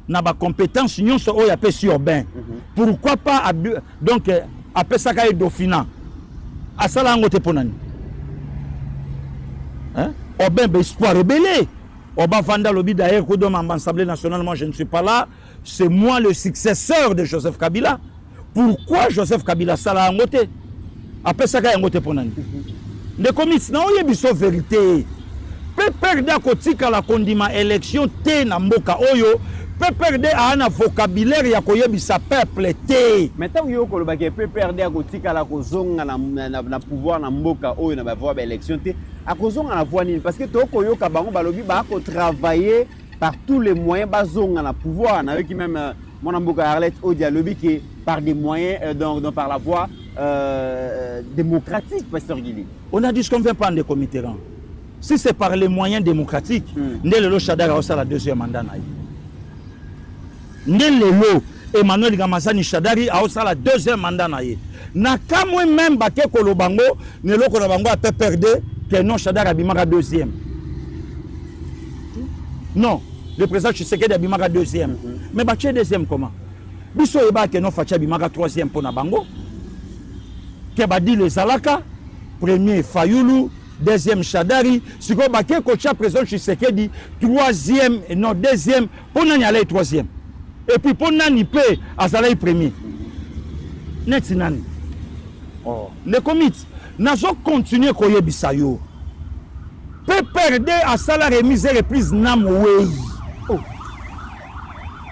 [SPEAKER 4] Na ba compétence nyonso so oya pe sur ben. Pourquoi pas donc après ça ka dauphina. Asala ngote ponani. Hein? Oben be espoir rebelle. Oba Vanda Lobi d'ailleurs ko dans l'Assemblée nationale, moi je ne suis pas là, c'est moi le successeur de Joseph Kabila. Pourquoi Joseph Kabila sala ngote? Après ça ka ngote ponani. De comités na oyebiso vérité. PPRD a kotika la kondima élection T na mboka oyo. PPRD a un vocabulaire ya koyebisa peuple T.
[SPEAKER 3] Maintenant yo ko lobaki PPRD a kotika la kozonga na pouvoir na mboka oyo na ba voix ba élection T. A kozonga na voix nini parce que to ko yo ka bango balobi ba ko travailler par tous les moyens bazonga na pouvoir na eux qui même mon mboka Arlette Odia lobi qui par des moyens donc par la voie démocratique pasteur Guili.
[SPEAKER 4] On a dit ce qu'on veut pas des comités rang. Si c'est par les moyens démocratiques, Ndelo Shadari a la deuxième mandat. Ndelo Emmanuel Gamazani Shadari a la deuxième mandat. Na kamwe même bake kolobango, Nelo Kolobango a PPRD, que non Shadari Abimara deuxième. Non, le président Tshisekedi Abimara deuxième. Mais baké deuxième comment? Biso eba que non Facha Abimara troisième pour Nabango. Kebadi les Alaka, premier Fayoulou. Deuxième Shadari, si vous avez coach président Tshisekedi, troisième, non, deuxième, pour n'en aller troisième. Et puis pour n'en y peut, à salaire premier. Net nani. Oh. Les comités, nous allons continuer à koye bisayo. PPRD à salaire remise reprise namoué. Oh.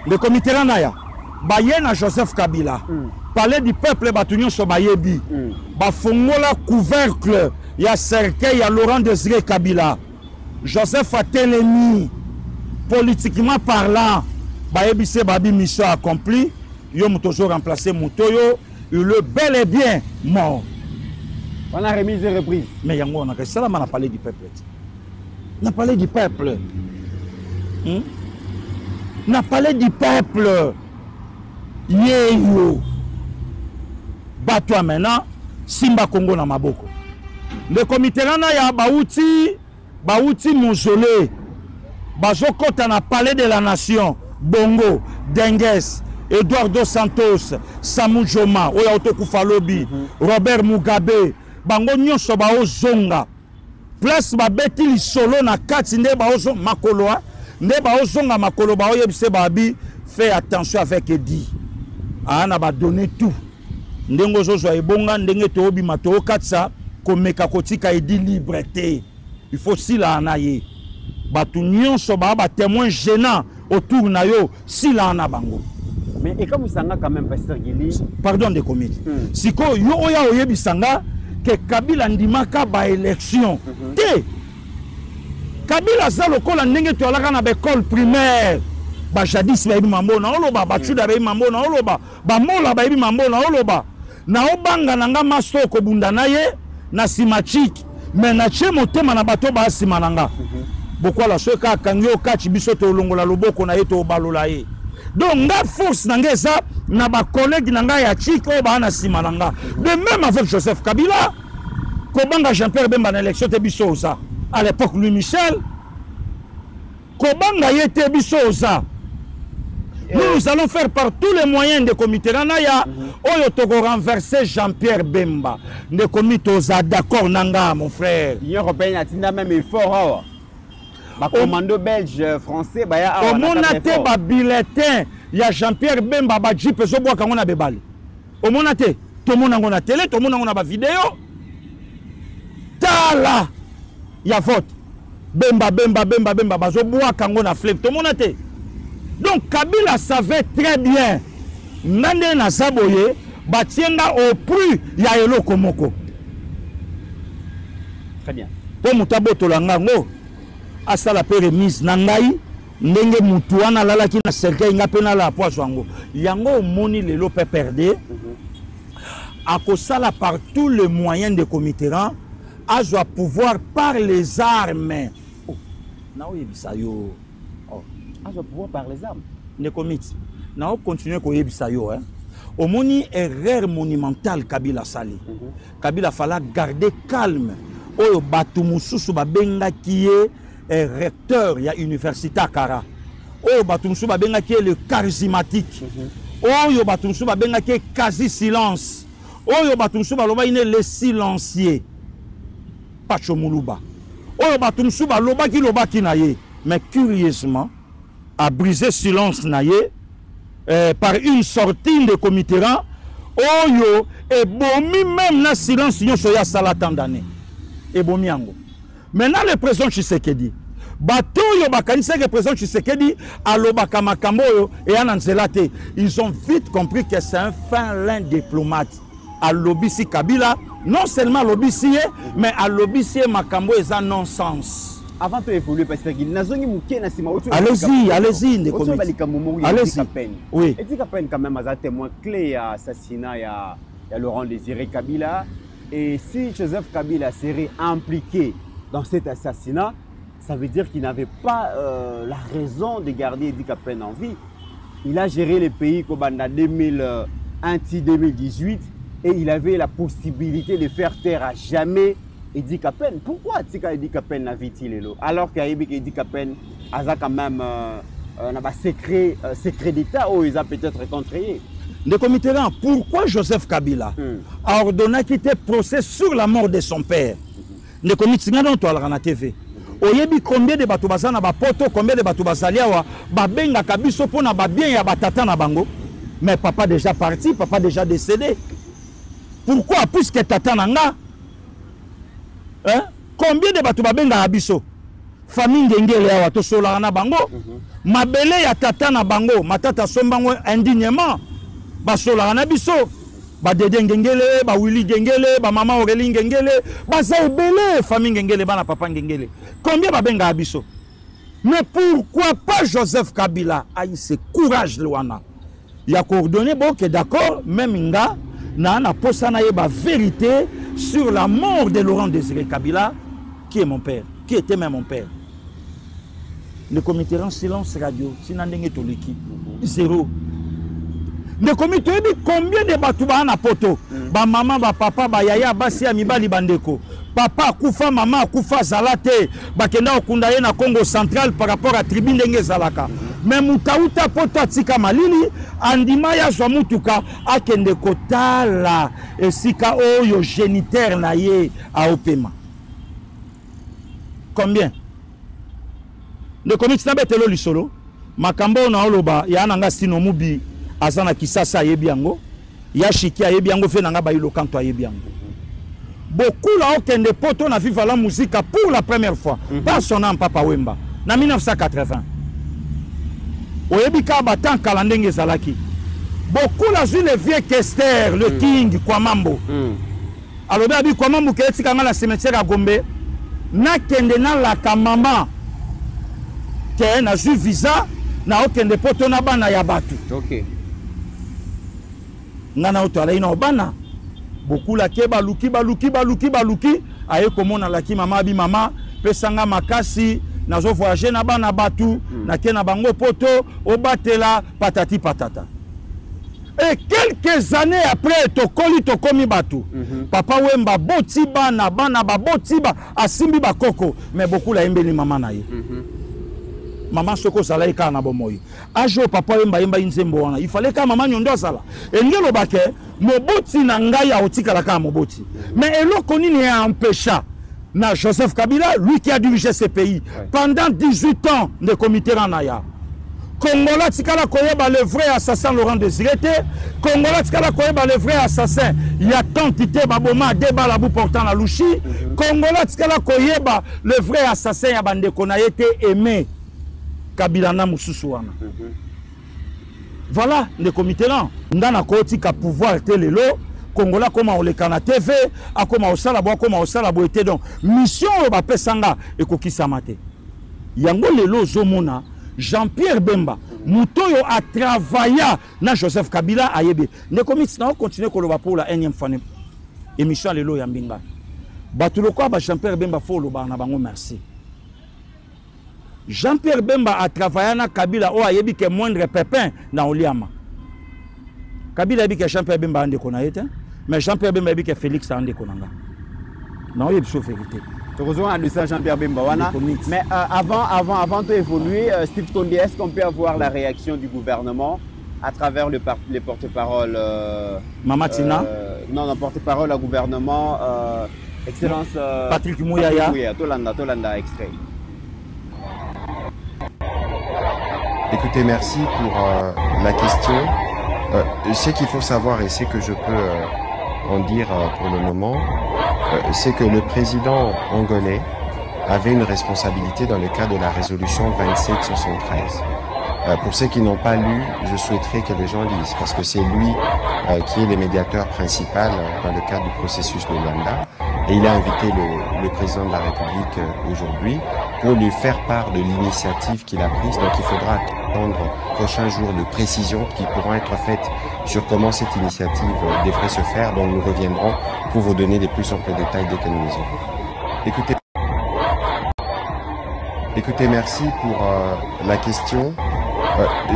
[SPEAKER 4] Les comités là, Bayena Joseph Kabila, parler du peuple Batunion Sobayebi, Bafongola couvercle. Il y a cercueil, il y a Laurent Désiré Kabila. Joseph Atelemi, politiquement parlant, Baébissé Babi mission accomplie. Il a toujours remplacé Moutoyo. Il est bel et bien mort.
[SPEAKER 3] On a remis et reprise.
[SPEAKER 4] Mais on a parlé du peuple. n'a parlé du peuple. N'a parlé du peuple. Yeyo. Bat-toi maintenant, Simba Congo na maboko. Le comité là, ya Bauti Mausolée. Bazokota na palais de la nation. Bongo, Dengues, Eduardo Santos, Samu Joma, Oya Otokufa Lobi, Robert Mugabe, Bango nyonso bao zonga. Place babeti li solo na kati nde bao zonga makoloa, nde bao zonga makolo bao yebise babi, fais attention avec Edi. Ana ba donner tout. Ndengo zozo ebonga ndenge to obi mato katsa komeka kotika Edi liberté. Il faut si la anaye. Batu nyonso ba témoin gênant autour na yo si la ana bango.
[SPEAKER 3] Mais et comme ça quand même pasteur Gili.
[SPEAKER 4] Pardon de comité. Siko yo oya oyebisanga que Kabila ndimaka ba élection. Te Kabila za lokola ndenge to alaka na école primaire. Ba jadis ba yebi mambo na oloba ba chuda ba yebi mambo na oloba ba mola ba yebi mambo na oloba na obanga nanga maso ko bunda na ye na simachiki mais na che motema na bato ba simananga. Pourquoi la soka kangyo kachi biso to longola loboko na ye to balola ye. Donc nga force nanga ça na ba collègue nanga ya chiko ba na simananga. De même avec Joseph Kabila Kobanga Jean-Pierre Bemba na élection te biso ça. À l'époque Louis Michel Kobanga yete biso ça. Nous allons faire par tous les moyens de comité Ranaya oyo to renverser Jean-Pierre Bemba. De comité za d'accord nanga mon frère.
[SPEAKER 3] L'Union européenne a tinda même effort. Ba commando belge français ba ya
[SPEAKER 4] awa. Omonate ba bulletin ya Jean-Pierre Bemba ba jipe zo bwa kango na bebali. Omonate to mona ngona télé to mona ngona ba vidéo. Tala ya vote. Bemba bazo bwa kango na fleuve to monate. Donc Kabila savait très bien nande na saboye batienga au plus ya eloko moko.
[SPEAKER 3] Très bien.
[SPEAKER 4] Po mutabo to langango asala pe remise na ngai ndenge mutu wana lalaki na cercueil nga pe na la poisson yango. Yango moni lelo pe perdre. Akosala par tous les moyens de Comiteran a doit pouvoir par les armes. Oh, na oyebisa yo.
[SPEAKER 3] A doit pouvoir par les armes.
[SPEAKER 4] Ne comite. Na o continuer ko yebisa yo hein. Omoni erreur monumentale Kabila sali. Kabila fallait garder calme. Oyo batu mususu babenga qui est recteur ya université Kara. Oyo batu mususu babenga qui est le charismatique. Oyo batu mususu babenga qui est quasi silence. Oyo batu mususu baloba ine le silencieux. Pacho Muluba. Oyo batu mususu baloba ki loba ki na ye. Mais curieusement a brisé silence na ye par une sortie de Comiteran. Oyo et bomi même na silence nyonso ya sala tandane. Et bomi yango. Maintenant le président Tshisekedi. Bato yo bakanisa que le président Tshisekedi alobaka makambo yo et ananzelate. Ils ont vite compris que c'est un fin lin diplomate. À l'obisi Kabila, non seulement l'obisi, mais à l'obisi makambo est un non-sens.
[SPEAKER 3] Avant de évoluer, parce que
[SPEAKER 4] allez-y, allez-y, allez-y.
[SPEAKER 3] Oui. Et Edi Kapen quand même un témoin clé à l'assassinat, il y a Laurent Désiré Kabila. Et si Joseph Kabila serait impliqué dans cet assassinat, ça veut dire qu'il n'avait pas la raison de garder Edi Kapen en vie. Il a géré le pays comme en 2018 et il avait la possibilité de faire taire à jamais Edi Kapen. Pourquoi Edi Kapen n'a vit-il alors qu'Edi Kapen a quand même un secret d'État où ils ont peut-être contrarié.
[SPEAKER 4] Le comité là, pourquoi Joseph Kabila a ordonné qu'il ait procès sur la mort de son père? Le comité là, on a la TV. Oyebi combien de bateaux basana ba poto, combien de bateaux basaliawa, ba benga kabiso pona ba bien ya batata na bango. Mais papa déjà parti, papa déjà décédé. Pourquoi? Puisque tata nanga, hein? Combien de bateaux ba benga abiso? Famille ngengele ya wato sola na bango. Mabele ya tata na bango, matata sombango indignement. Ba sola na biso. Ba Dede Ngengele, ba Willy Ngengele, ba Mama Aurélie Ngengele, ba Zaibele, famille Ngengele, ba na papa Ngengele. Combien ba benga abiso? Mais pourquoi pas Joseph Kabila a eu ce courage loana? Il a coordonné, bon, que d'accord, même nga, na posana ba vérité sur la mort de Laurent Désiré Kabila, qui est mon père, qui était même mon père. Le comité en silence radio. Sinandenge toleki. Zéro. Le comité combien de batouba na poto? Ba maman, ba papa, ba yaya, ba si amibali bandeko. Papa akufa, maman akufa zalate. Ba kenda okundaye na Congo central par rapport à tribune ndenge zalaka. Mais mutauta poto atika malili andima ya zwa mutuka akende kotala esika oyo géniteur na ye a opema. Combien? Le comité na betelo lisolo makambo na oloba ya nanga sino mubi azana kisasa yebi yango ya shiki yebi yango fe nanga bayilo kanto yebi yango. Beaucoup là okende poto na viva la musique pour la première fois par son nom Papa Wemba na 1980. Oyebi ka batan kalandenge zalaki. Beaucoup là sur le vieux Kester, le King Kwamambo. Alors bien Kwamambo ke etika nga la cimetière à Gombe na kende na la kamama ke na ju visa na okende poto na bana ya batu.
[SPEAKER 3] OK.
[SPEAKER 4] Ngana otala ina obana. Beaucoup la ke baluki aye komona la ki mama bi mama pesanga makasi nazo voyager na bana batu na ke na bango poto obatela patati patata. Et quelques années après tokomi batu. Papa Wemba boti bana ba boti ba asimbi ba koko mais beaucoup la embeli mama na ye. Maman soko sala eka na bomoyi. Ajo papa Wemba yemba nzembo wana. Il fallait que maman nyondo sala. Engelo bake moboti na ngai ya otika la ka moboti. Mais eloko nini a empêcha na Joseph Kabila, lui qui a dirigé ce pays pendant 18 ans de comité Ranaya. Congola tikala koyeba le vrai assassin Laurent Désiré. Congola tikala koyeba le vrai assassin il y a tant tité baboma débat la bout portant la louchi. Congola tikala koyeba le vrai assassin ya bande kona été aimé Kabila na mususu wana. Voilà le comité là. Ndana koti ka pouvoir telelo Congola comme on le kana TV a comme au sala bo été donc mission ba pesanga ekokisa mate. Yango lelo zomona Jean-Pierre Bemba Mutoyo a travaillé na Joseph Kabila ayebe. Ne comité na continuer koloba pour la énième fois émission lelo ya mbinga. Batuloko ba Jean-Pierre Bemba folo ba na bango merci. Jean-Pierre Bemba a travaillé na Kabila o ayebi ke moindre pépin na Oliama. Kabila ayebi ke Jean-Pierre Bemba ande kona yete, mais Jean-Pierre Bemba ayebi ke Félix ande konanga. Non, il y a une vérité.
[SPEAKER 3] Tu rejoins Jean-Pierre Bemba wana. Mais avant de évoluer, Steve Kondi, est-ce qu'on peut avoir la réaction du gouvernement à travers les porte-parole
[SPEAKER 4] Mama Tina
[SPEAKER 3] non, porte-parole au gouvernement Excellence
[SPEAKER 4] Patrick Mouyaya.
[SPEAKER 3] Tolanda extrait.
[SPEAKER 5] Écoutez, merci pour la question. Ce qu'il faut savoir et ce que je peux en dire pour le moment, c'est que le président angolais avait une responsabilité dans le cadre de la résolution 2773. Pour ceux qui n'ont pas lu, je souhaiterais que les gens lisent, parce que c'est lui qui est le médiateur principal dans le cadre du processus de Luanda. Et il a invité le président de la République aujourd'hui pour lui faire part de l'initiative qu'il a prise. Donc il faudra attendre prochains jours de précisions qui pourront être faites sur comment cette initiative devrait se faire. Donc nous reviendrons pour vous donner des plus amples détails dès que nous les aurons. Écoutez, merci pour la question.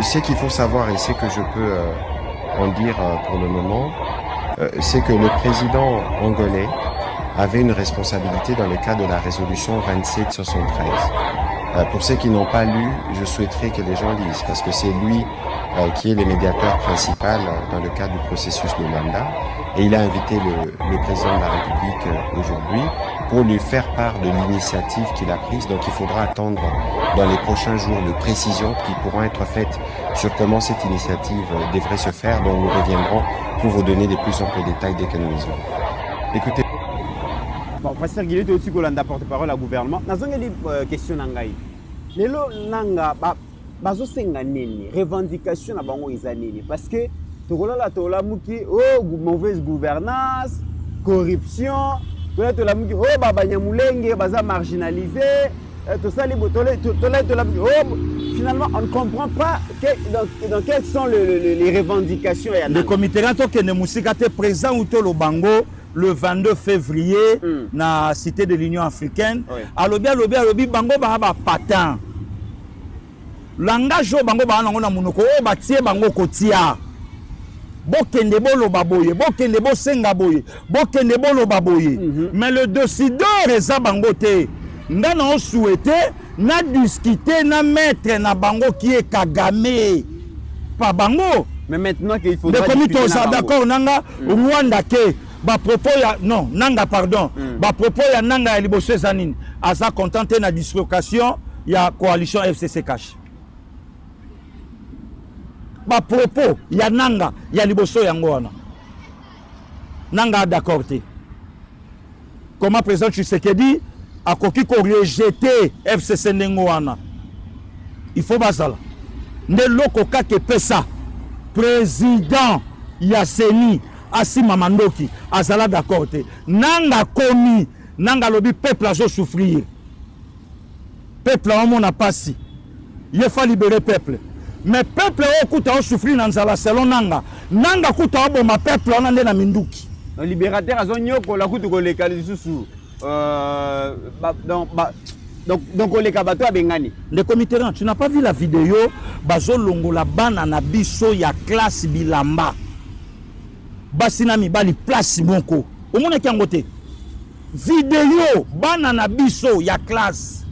[SPEAKER 5] Ce qu'il faut savoir et ce que je peux en dire pour le moment, c'est que le président angolais avait une responsabilité dans le cadre de la résolution 2773. Pour ceux qui n'ont pas lu, je souhaiterais que les gens lisent, parce que c'est lui qui est le médiateur principal dans le cadre du processus de Luanda. Et il a invité le président de la République aujourd'hui pour lui faire part de l'initiative qu'il a prise. Donc il faudra attendre dans les prochains jours de précisions qui pourront être faites sur comment cette initiative devrait se faire. Donc nous reviendrons pour vous donner des plus amples détails dès que nous les aurons. Écoutez.
[SPEAKER 3] Bon, Pasteur Guillet, tu as aussi porte-parole au gouvernement. Dans une question, lelo nanga bazo senga nini revendication na bango izanini parce que tola muki oh mauvaise gouvernance, corruption, tola muki oh baba nyamulenge baza marginalisé, tout ça finalement on ne comprend pas dans quelles sont les revendications.
[SPEAKER 4] Le comité qui ne musika te présent ou to lo bango le 22 février na cité de l'Union africaine. Alobi bango ba patin. langage oyo bango baa nango na monoko oyo batie bango kotia bokende boloba boye bokende bosenga boye bokende boloba boye mais le décideur eza bango te nga na souhaité na discuter na maître na bango qui est Kagame pas bango
[SPEAKER 3] mais maintenant qu'il faut
[SPEAKER 4] d'accord nanga Rwanda ke ba propos ya non nanga pardon ba propos ya nanga ya liboso ezanini asa contenté na dislocation ya coalition FCC cash ba propos ya nanga ya liboso yango wana nanga d'accord te comment président Tshisekedi a koki ko rejeter FCC ndengo wana il faut basala nde loko kake pesa président Yaseni Asima Mandoki azala d'accord te nanga komi nanga lobi peuple azo souffrir peuple a mon apasi il faut libérer peuple mais peuple okuta o souffrir na nzala selon nanga kuta bo ma peuple on ande na minduki
[SPEAKER 3] le libérateur azonyoko la kutu koleka lisusu donc les kabato a bengani.
[SPEAKER 4] Le comité, tu n'as pas vu la vidéo bazo longo la bana na biso ya classe bilamba. Basina mi bali place monko. Au monde qui ngote. Vidéo bana na biso ya classe.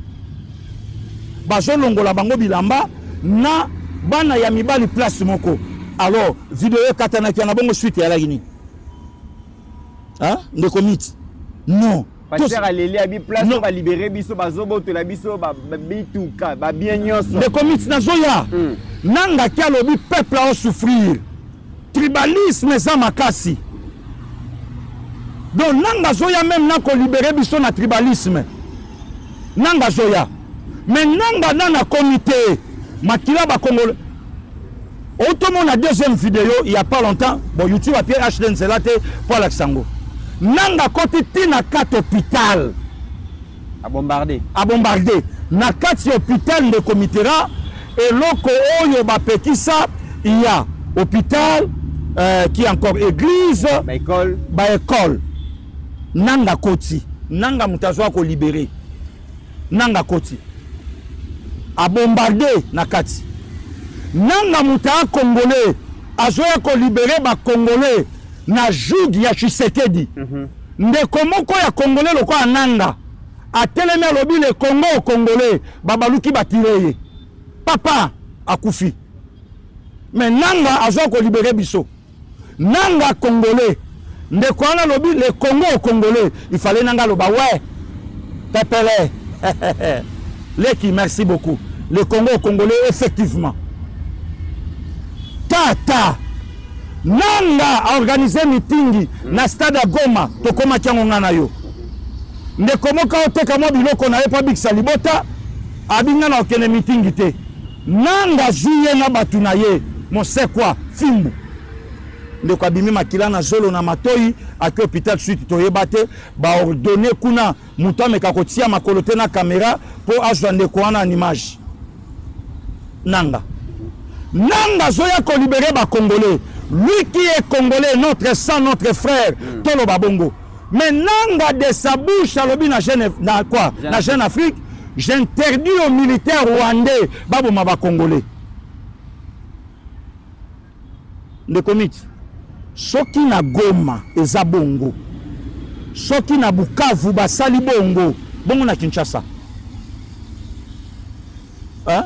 [SPEAKER 4] Bazo longo la bango bilamba na bana ya mi bali place monko. Alors vidéo katana ki na bongo suite ya la gini. Hein? Le comité. Non.
[SPEAKER 3] Parce que les place va libérer biso bazobo to la biso ba bituka ba bien nyonso.
[SPEAKER 4] Le comité na zoya. Nanga ki alobi peuple a souffrir. Tribalisme za makasi. Donc nanga zoya même na ko libérer biso na tribalisme. Nanga zoya. Mais nanga na comité makila ba Congolais. Autrement la deuxième vidéo il y a pas longtemps, bon YouTube a Pierre HD Nzelate pour Alexango. Nanga koti tina kat hôpital
[SPEAKER 3] à bombarder
[SPEAKER 4] na kati hôpital de Komitera et loko oyo ba pekisa il y a hôpital qui est encore église ba école nanga koti nanga mutazwa ko libérer nanga koti a bombarder na kati nanga muta congolais azoya ko libérer ba congolais na joug ya Tshisekedi ndeko moko ya congolais loko ananga atelemi alobi le Congo au congolais babaluki batireye papa akufi mais nanga azwa ko libérer biso nanga congolais ndeko ana lobi le Congo au congolais il fallait nanga loba ouais pepele leki merci beaucoup le Congo au congolais effectivement tata nanga a organisé meeting na stade Goma tokoma kiango ngana yo ndeko moka oteka mo biloko na epa bikisa libota abinga na okene meeting te nanga juye na batu na ye mosekwa fimbu ndeko abimi makila na zolo na matoi aki hôpital suite toyeba te ba ordonner kuna muto ameka kotia makolo te na caméra po azwa ndeko wana en image nanga zoya ko libérer ba congolais. Lui qui est congolais, notre sang, notre frère, Tolo Babongo. Mais nanga de sa bouche à l'obi na Jeune Afrique, j'interdis aux militaires rwandais, Babo Maba congolais. Le comité. Soki na Goma, eza bongo. Soki na Bukavu, basali bongo. Bongo na Kinshasa. Hein?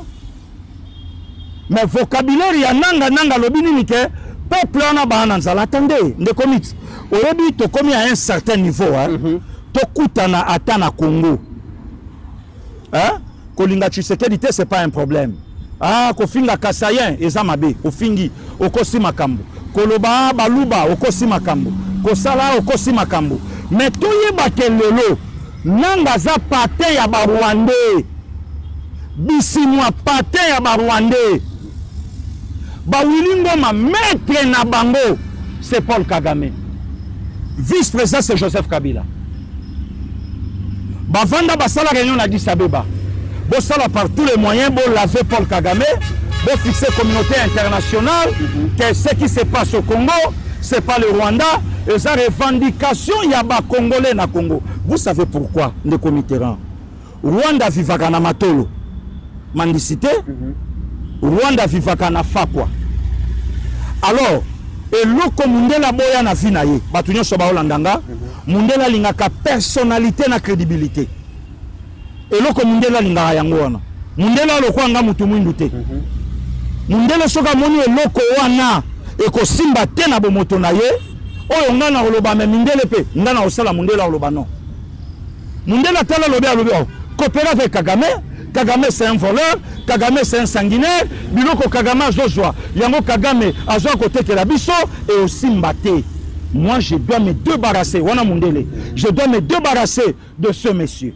[SPEAKER 4] Mais vocabulaire ya nanga lobi nini ke peuple on a bana nzala attendez de comité oyebi to komi à un certain niveau hein to kutana ata na Congo hein kolinga Tshisekedi te c'est pas un problème ah ko finga kasayen eza mabe ofingi okosi makambo koloba baluba okosi makambo kosala okosi makambo mais toyeba ke lelo nanga za pate ya ba Rwandais bisimwa pate ya ba Rwandais ba Wilingoma maître na bango c'est Paul Kagame. Vice-président c'est Joseph Kabila. Ba vanda basala réunion na Addis Abeba. Bo sala par tous les moyens bo laver Paul Kagame, bo fixer communauté internationale que ce qui se passe au Congo, c'est pas le Rwanda et sa revendication ya ba congolais na Congo. Vous savez pourquoi le comité Rwanda vivaka na matolo. Mendicité Rwanda vivaka na fa quoi. Alors eloko Mundela boya na vie na ye batu nyonso baolandanga Mundela lingaka personnalité na crédibilité. Eloko Mundela lingaka yango wana. Mundela lokwa nga mutu mwindu te. Mundela soka moni eloko wana ekosimba te na bomoto na ye oyo nga na oloba me Mundela pe nga na osala Mundela oloba non. Mundela tala lobe alobi coopérer avec Kagame. Kagame c'est un voleur, Kagame c'est un sanguinaire, biloko Kagame azozwa, yango Kagame azwa côté que la biso et aussi mbaté. Moi je dois me débarrasser, wana Mundele, je dois me débarrasser de ce monsieur.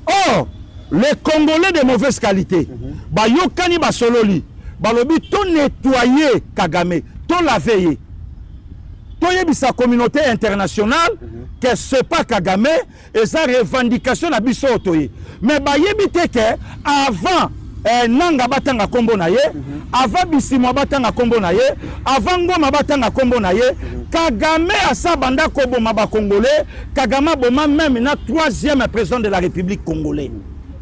[SPEAKER 4] Or, les Congolais de mauvaise qualité, ba yokani ba sololi, ba lobi to nettoyer Kagame, to laver. Sa communauté internationale que c'est pas Kagame et sa revendication la biso otoye mais ba yebite que avant nanga batanga kombo na ye avant bisimo batanga kombo na ye avant ngoma batanga kombo na ye Kagame asa banda koboma ba congolais Kagame boma même na 3e président de la République congolaise.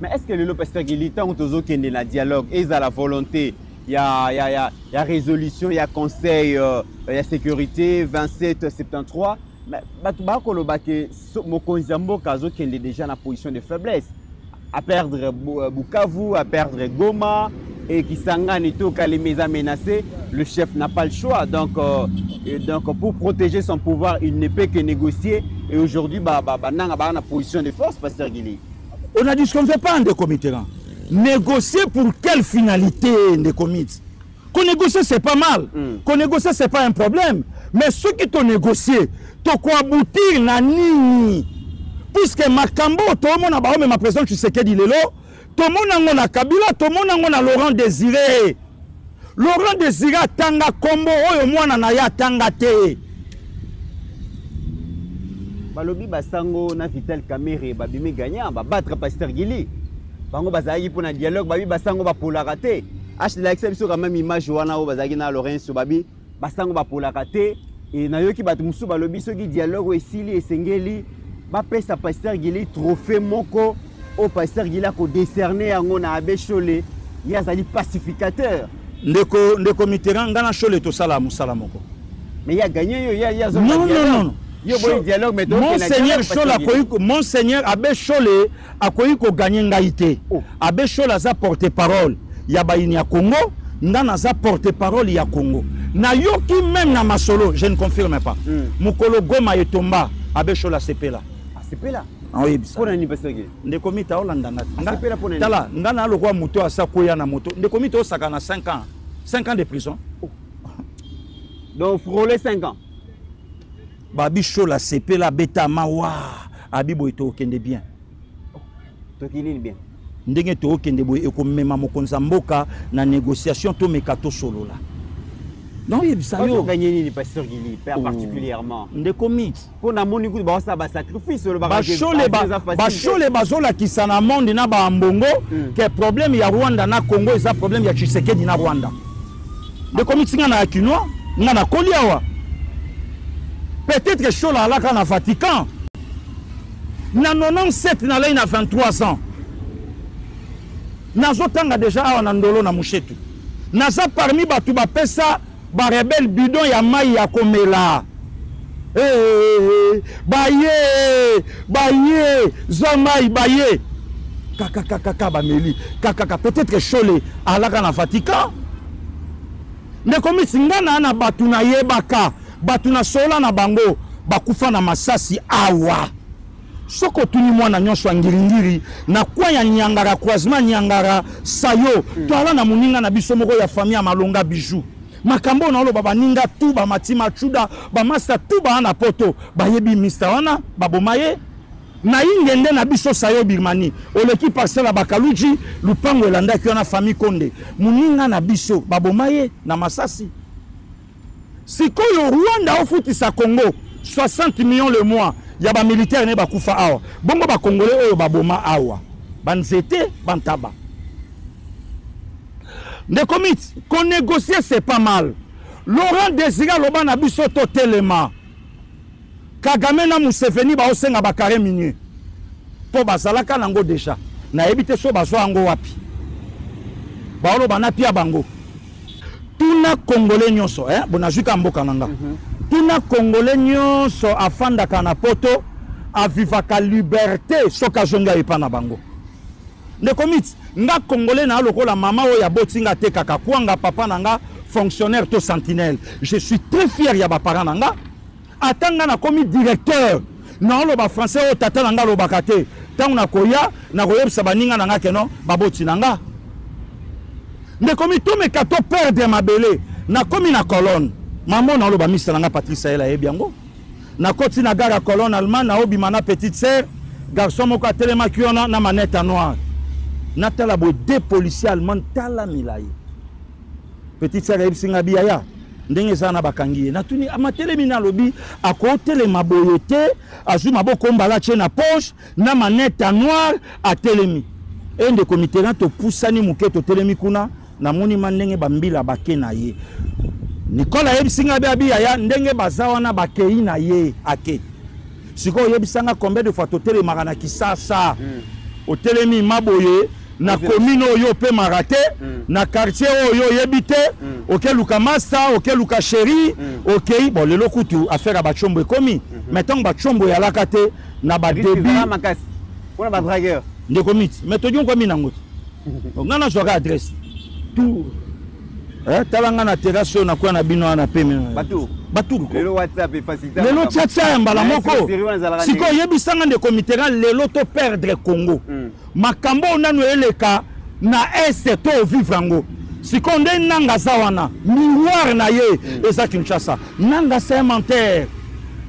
[SPEAKER 3] Mais est-ce que le pasteur Gili tant tozo kende na dialogue et à la volonté il y a résolution, il y a conseil, il y a sécurité 2773. Mais Mokonzi Mboka qui est déjà en position de faiblesse. À perdre Bukavu, à perdre Goma et qui s'engage tout qu'à les menacer, le chef n'a pas le choix. Donc pour protéger son pouvoir, il ne peut que négocier. Et aujourd'hui, il est en position de force, pasteur Gili.
[SPEAKER 4] On a dit ce qu'on ne fait pas en décomité. Négocier pour quelle finalité des comités? Qu'on négocie, c'est pas mal. Qu'on négocie, c'est pas un problème. Mais ceux qui t'ont négocié, t'ont quoi aboutir na nini? Puisque Makambo, tout le monde a barré, mais ma présidente, tu sais qu'elle dit Lelo, tout le monde a Kabila, tout le monde a Laurent Désiré. Laurent Désiré a tanga combo, oyo mwana na ya tanga te.
[SPEAKER 3] Balobi basango na Vital Kamerhe, babimi gagnant, ba battre pasteur Gili. Bango bazaki pour un dialogue, babi basango ba pour la rater. H la exception quand même image wana o bazaki na Lorenzo babi basango ba pour la rater et na yoki batu musu balobi soki dialogue esili esengeli ba pesa pasteur Gili trophée moko au pasteur Gili ko décerner yango na Abbé Cholé ya zali pacificateur.
[SPEAKER 4] Ndeko Mitterrand ngana Cholé to sala musala moko.
[SPEAKER 3] Mais il a gagné yo ya
[SPEAKER 4] non.
[SPEAKER 3] Dialogue, mais
[SPEAKER 4] Monseigneur Abbé Cholé a gagné ngaïté. Abbé Cholé a porte-parole. Yabaini ya Congo, Ndana a porte-parole ya Congo. Na yoki même na masolo, je ne confirme pas. Mukolo Goma et Tomba, Abbé Cholé a CP là.
[SPEAKER 3] CP là?
[SPEAKER 4] Oui, ça.
[SPEAKER 3] Pour l'anniversaire.
[SPEAKER 4] Ndekomita Hollandana.
[SPEAKER 3] CP là pour l'anniversaire.
[SPEAKER 4] Tala, Ndana le roi Muto a sakoya na moto. Ndekomita Osaka 5 ans. 5 ans de prison.
[SPEAKER 3] Donc frôler 5 ans.
[SPEAKER 4] Babi Chola CP la beta mawa abibo ito kende bien.
[SPEAKER 3] Tokini bien.
[SPEAKER 4] Ndenge to kende boy eko mema mokonza mboka na négociation to mekato solo la. Non il ça yo
[SPEAKER 3] gagner ni pasteur Gili particulièrement.
[SPEAKER 4] Ndeko mix.
[SPEAKER 3] Pour na moni ku ba ça ba sacrifice le
[SPEAKER 4] ba Cholé bazola kisana monde na ba mbongo que problème ya Rwanda na Congo eza problème ya Tshisekedi na Rwanda. Ndeko mix nga na Kinois nga na Koliawa. Peut-être que Chola là quand à Vatican. Na 97 na là 23 ans. Nazo tanga déjà à Nandolo na Mushetu. Naza parmi batu ba pesa ba rebelle bidon ya mai ya komela. Baye zamai baye. Kaka ba meli. Kaka peut-être que Cholé à là quand à Vatican. Ne komi singana na batu na yebaka. Batuna sola na bango bakufa na masasi awa soko tuni mwana nyonso ngiri na kwa ya nyangara croisement nyangara sayo toala na muninga na biso moko ya famille ya Malonga bijou makambo na lo baba ninga tu ba matima chuda ba master tu ba na poto ba yebi mister wana babomaye na ingende na biso sayo birmani oleki parcelle bakaluji lupango elanda ki na famille Konde muninga na biso babomaye na masasi. Si le Rwanda ofutisa Congo 60 millions le mois, il y a des militaires qui sont awa. Bongo ba Congolais oyo baboma awa. Banzete, bantaba. Les comités, qu'on négocie c'est pas mal. Laurent Désiré loba na biso totelema. Kagame na Museveni ba osenga ba carré minier. Po bazalaka nango déjà. Na ebite so bazwa ngo wapi. baolo bana pia bango tuna congolais nyonso bonazuka mboka nanga tuna congolais nyonso afandaka na poto avivaka liberté soka zonga epa na bango ndeko miti nga congolais na lokola mama oyo abotinga te kaka kwanga papa nanga fonctionnaire to sentinelle je suis très fier ya ba parents nanga atanga na komi directeur na lo ba français o tata nanga lo bakate tangu na koya na koyebisa baninga nanga keno baboti nanga ndeko miti to meka to perdre mabele na komi na colonne maman na lo ba misa nanga Patrice Ela ebiango na koti na gare colonne allemand na obima na petite sœur garçon moko atelema kiona na manette noire natala bo deux policiers allemands tala milai petite sœur ebsinga biaya ndenge sana bakangi na tuni amatelemi na lobi akotelema boyote azuma boko mbala che na poche na manette noire atelemi ende comité na to pusani muketo telemi kuna na moni mandenge bambila bakena ye Nicolas ebsinga biaya ndenge bazawana bakei na ye ake siko yebisanga combien de fois totele magana kisasa otelemi maboye na commune oyo pe marate na quartier oyo yebite okeluka master okeluka chéri OK bon lelo kutu affaire à bachombo ekomi maintenant bachombo ya lakate na ba débit
[SPEAKER 3] on a ba dragueur
[SPEAKER 4] ndeko miti mais todi on mina ngoti ngana zoka adresse tout talanga na terrasse na kwa na bino na peme Baturu
[SPEAKER 3] lelo WhatsApp est facile
[SPEAKER 4] lelo tchatcha mbala moko siko yebisanga ndeko mitera lelo to perdre Congo makambo nanu eleka na est to vivre ngo siko nde nanga zawana miroir na ye eza Kinshasa nanga c'est menteur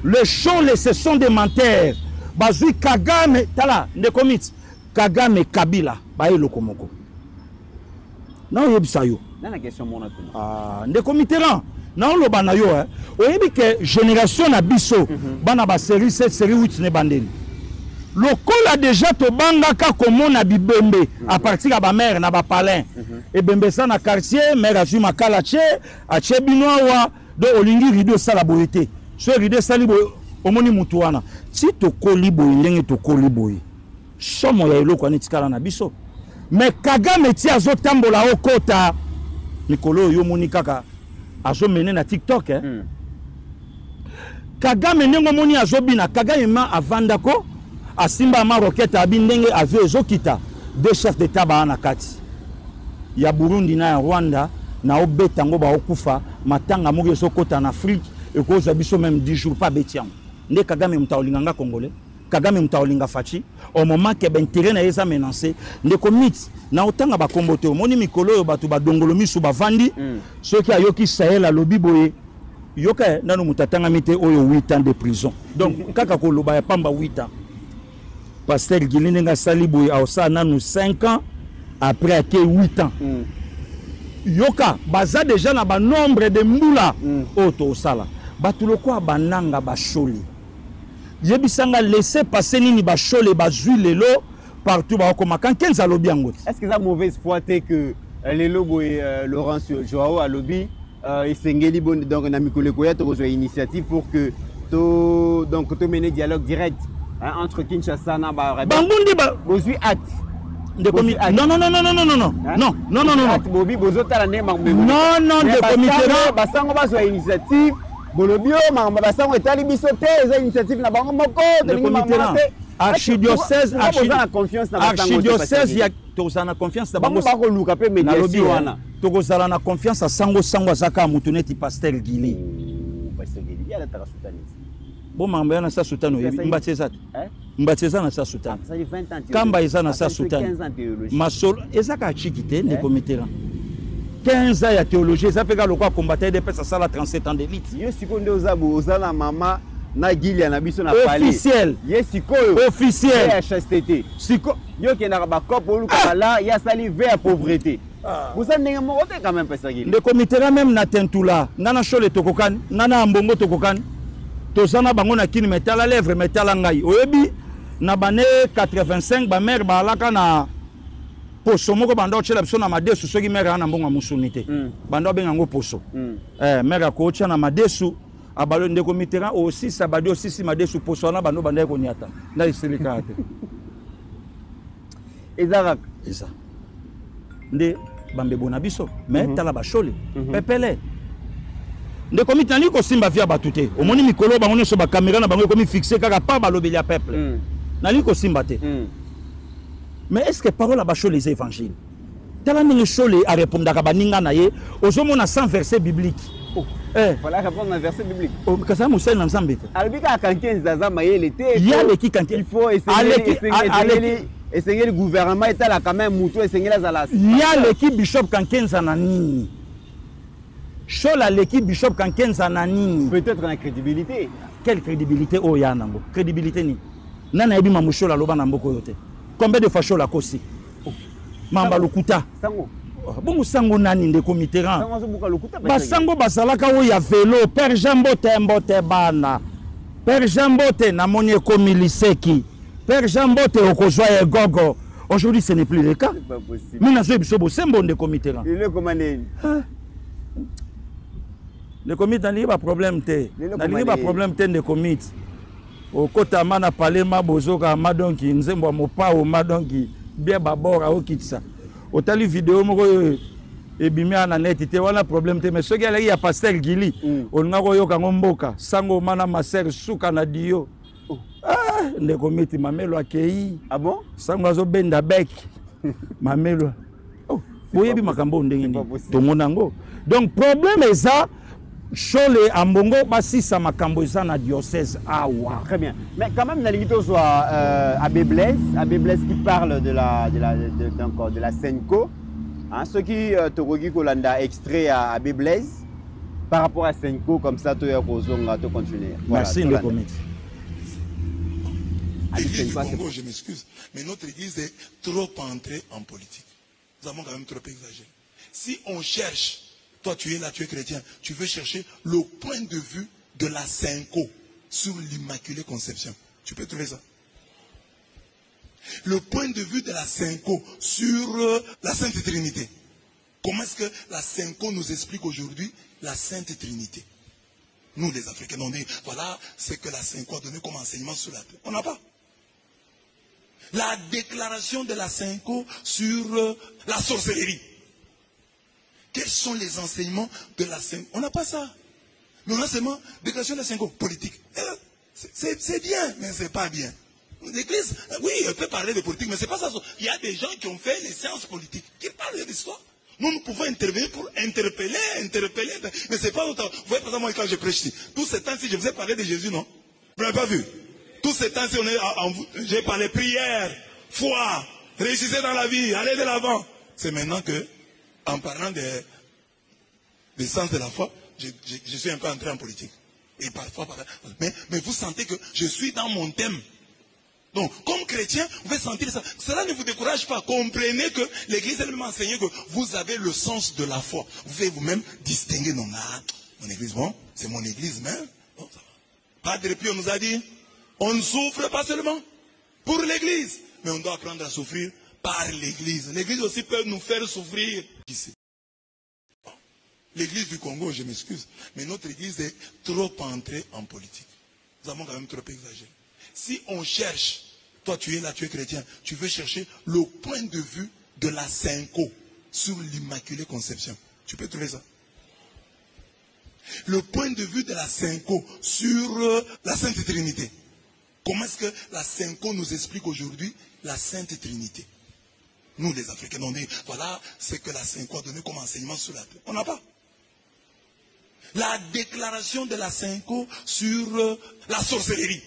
[SPEAKER 4] le show les sessions de menteur bazui Kagame tala ndeko mit Kagame Kabila ba eloko moko na yebisa yo
[SPEAKER 3] na question mona tuna
[SPEAKER 4] ndeko mitera na lo bana yo oyebi ke génération na biso bana ba série 7 série 8 ne bandeli lokola déjà to banga ka komona bibembe à partir ba mère na ba palin et bembe ça na quartier mère azuma kala che a che binoa do olingi rideau sala boyete so rideau sali boy omoni mutu wana si to koli boy ndenge to koli boy somo ya eloko ani tikala na biso mais Kagame ti azotambola okota mikolo yo moni kaka azo mené na TikTok Kagame nengo moni azobina Kagame ma avandako asimba ma roquette abindenge azo ezokita deux chefs d'état ba na kati ya Burundi na ya Rwanda na obeta ngo ba okufa matanga moki ezokota na Afrique ekoza biso même 10 jours pas betiam nde Kagame mtaolinganga congolais Kagame mtaolinga fachi au moment que l'intérêt na eza menacé ndeko mit na otanga ba kombote moni mikolo yo batu ba dongolo misu ba vandi ceux qui ayoki Sahel alobi boye yoka nanu mutatanga mite oyo 8 ans de prison donc kaka ko loba ya pamba 8 ans pasteur Gilinga sali boye aosa nanu 5 ans après ake 8 ans yoka baza déjà na ba nombre de mbula auto sala batu lokwa bananga ba sholi yebisanga laisser passer nini ba shole ba lelo partout ba koma kan kenza lobi ango.
[SPEAKER 3] Est-ce que ça mauvaise foi que lelo boy Laurence Joao a lobby esengeli bon donc na mikolo ko ya to initiative pour que to donc to mener dialogue direct entre Kinshasa na ba
[SPEAKER 4] bangundi ba
[SPEAKER 3] bozui at
[SPEAKER 4] ndeko mi non
[SPEAKER 3] bobi bozotala ne
[SPEAKER 4] non ndeko mi tera
[SPEAKER 3] basango bazo initiative bolobio mamba basango etali biso te eza initiative na bango moko de
[SPEAKER 4] comité archidiocèse
[SPEAKER 3] na confiance na basango
[SPEAKER 4] archidiocèse ya tozana confiance na bango
[SPEAKER 3] bako luka pe médiation wana
[SPEAKER 4] tokozala na confiance sango azaka mutuneti pasteur Gili
[SPEAKER 3] pasteur Gili ya la tarasutani
[SPEAKER 4] bon mamba na sa sutano mbatieza mbatieza na sa sutano
[SPEAKER 3] ça fait 20 ans
[SPEAKER 4] kamba eza na sa sutano masolo ezaka chikite ndeko mitera 15 ans ya théologie ça fait que le quoi combattre des personnes ça la 37 ans d'élite
[SPEAKER 3] yesiko nde ozabu ozala mama na Gilia na biso na
[SPEAKER 4] palais officiel
[SPEAKER 3] yesiko
[SPEAKER 4] officiel
[SPEAKER 3] ya chasteté siko yo ke na ba kopo luka bala ya sali vers pauvreté vous en ndenge moko te quand même pesa Gilia
[SPEAKER 4] le comité même na tentula ngana shole tokokan ngana mbongo tokokan tozana bango na kini metala lèvre metala ngai oyebi na bane 85 ba mère ba alaka na poso moko bando chela biso na madesu soki mère na mbongo musunite bando benga ngo poso mère ko cha na madesu abalo ndeko mitera aussi sabadi aussi si madesu poso na bando banda ko nyata na isilika te
[SPEAKER 3] ezaka
[SPEAKER 4] eza nde bambebo na biso mais tala bashole pepele nde komi tali ko simba via batute omoni mikolo bango nyonso ba caméra na bango komi fixer kaka pa balobeli ya peuple nali ko simba te mais est-ce que parole à bashole les évangiles tala ndenge shole a répondre ka baninga na ye ozomona sans verset biblique
[SPEAKER 3] voilà répondre un verset biblique
[SPEAKER 4] kasa musel na nzambe te
[SPEAKER 3] albika kanke nzazama ye l'été
[SPEAKER 4] ya leki kanke
[SPEAKER 3] il faut essayer le gouvernement est là quand même muto essayer la zala
[SPEAKER 4] ya leki bishop kankenza na nini shola leki bishop kankenza na nini
[SPEAKER 3] peut-être la crédibilité
[SPEAKER 4] quelle crédibilité oh ya nango crédibilité ni nana yebi mamushola loba na mboko yote combien de fois shola kosi mamba lokuta
[SPEAKER 3] sango
[SPEAKER 4] bongo sango nani ndeko Mitterrand basango basalaka oyo ya vélo père Jambote mbote bana père Jambote na moni ekomi liseki père Jambote okozwa ye gogo aujourd'hui ce n'est plus le cas mais nazo biso bosembo ndeko Mitterrand
[SPEAKER 3] il est comment nini
[SPEAKER 4] ndeko Mitterrand ni ba problème te na ba problème te ndeko Mit okota mana palema bozoka madonki nzembo mopao madonki bien babora okitsa otali vidéo moko ebimia na net te wana problème te mais soki alaki ya pasteur Gili olinga koyoka ngomboka sango mana maser suka na dio ndeko Miti mamelo akei
[SPEAKER 3] bon
[SPEAKER 4] sango azobenda bek mamelo boyebi makambo ndenge ni tomona ngo donc problème eza Chole ambongo basisa makambo eza na diocèse awa.
[SPEAKER 3] Très bien. Mais quand même nalingito soit Abbé Blaise qui parle de la Senko. Hein, ceux qui tokoki kolanda extrait à Abbé Blaise par rapport à Senko comme ça to kozonga to continuer.
[SPEAKER 4] Merci le comité.
[SPEAKER 6] Je m'excuse, mais notre église est trop entrée en politique. Nous avons quand même trop exagéré. Si on cherche, toi tu es là, tu es chrétien, tu veux chercher le point de vue de la Senko sur l'Immaculée Conception. Tu peux trouver ça. Le point de vue de la Senko sur la Sainte Trinité. Comment est-ce que la Senko nous explique aujourd'hui la Sainte Trinité? Nous les Africains, on dit, voilà ce que la Senko a donné comme enseignement sur la terre. On n'a pas. La déclaration de la Senko sur la sorcellerie. Quels sont les enseignements de la Senko? On n'a pas ça. Mais on a seulement déclaration de la Senko politique. C'est bien, mais c'est pas bien. L'église, oui, elle peut parler de politique, mais c'est pas ça. Il y a des gens qui ont fait les séances politiques, qui parlent d'histoire. Nous pouvons intervenir pour interpeller, mais c'est pas autant. Vous voyez, par exemple, moi, quand je prêche ici, tous ces temps-ci, je vous ai parlé de Jésus, non? Vous n'avez pas vu? Tous ces temps-ci, j'ai parlé prière, foi, réussissez dans la vie, allez de l'avant. C'est maintenant que, en parlant des sens de la foi, je suis un peu entré en politique. Et parfois, mais vous sentez que je suis dans mon thème. Donc, comme chrétien, vous pouvez sentir ça. Cela ne vous décourage pas. Comprenez que l'Église elle-même a enseigné que vous avez le sens de la foi. Vous pouvez vous-même distinguer. Non, mon Église, bon, c'est mon Église même. Bon, ça va. Padre Pio nous a dit, on ne souffre pas seulement pour l'Église, mais on doit apprendre à souffrir par l'Église. L'Église aussi peut nous faire souffrir. Ici. L'Église du Congo, je m'excuse, mais notre Église est trop entrée en politique. Nous avons quand même trop exagéré. Si on cherche, toi tu es là, tu es chrétien, tu veux chercher le point de vue de la Senko sur l'Immaculée Conception. Tu peux trouver ça. Le point de vue de la Senko sur la Sainte Trinité. Comment est-ce que la Senko nous explique aujourd'hui la Sainte Trinité? Nous les Africains, on dit, voilà ce que la Senko a donné comme enseignement sur la terre. On n'a pas. La déclaration de la Senko sur la sorcellerie.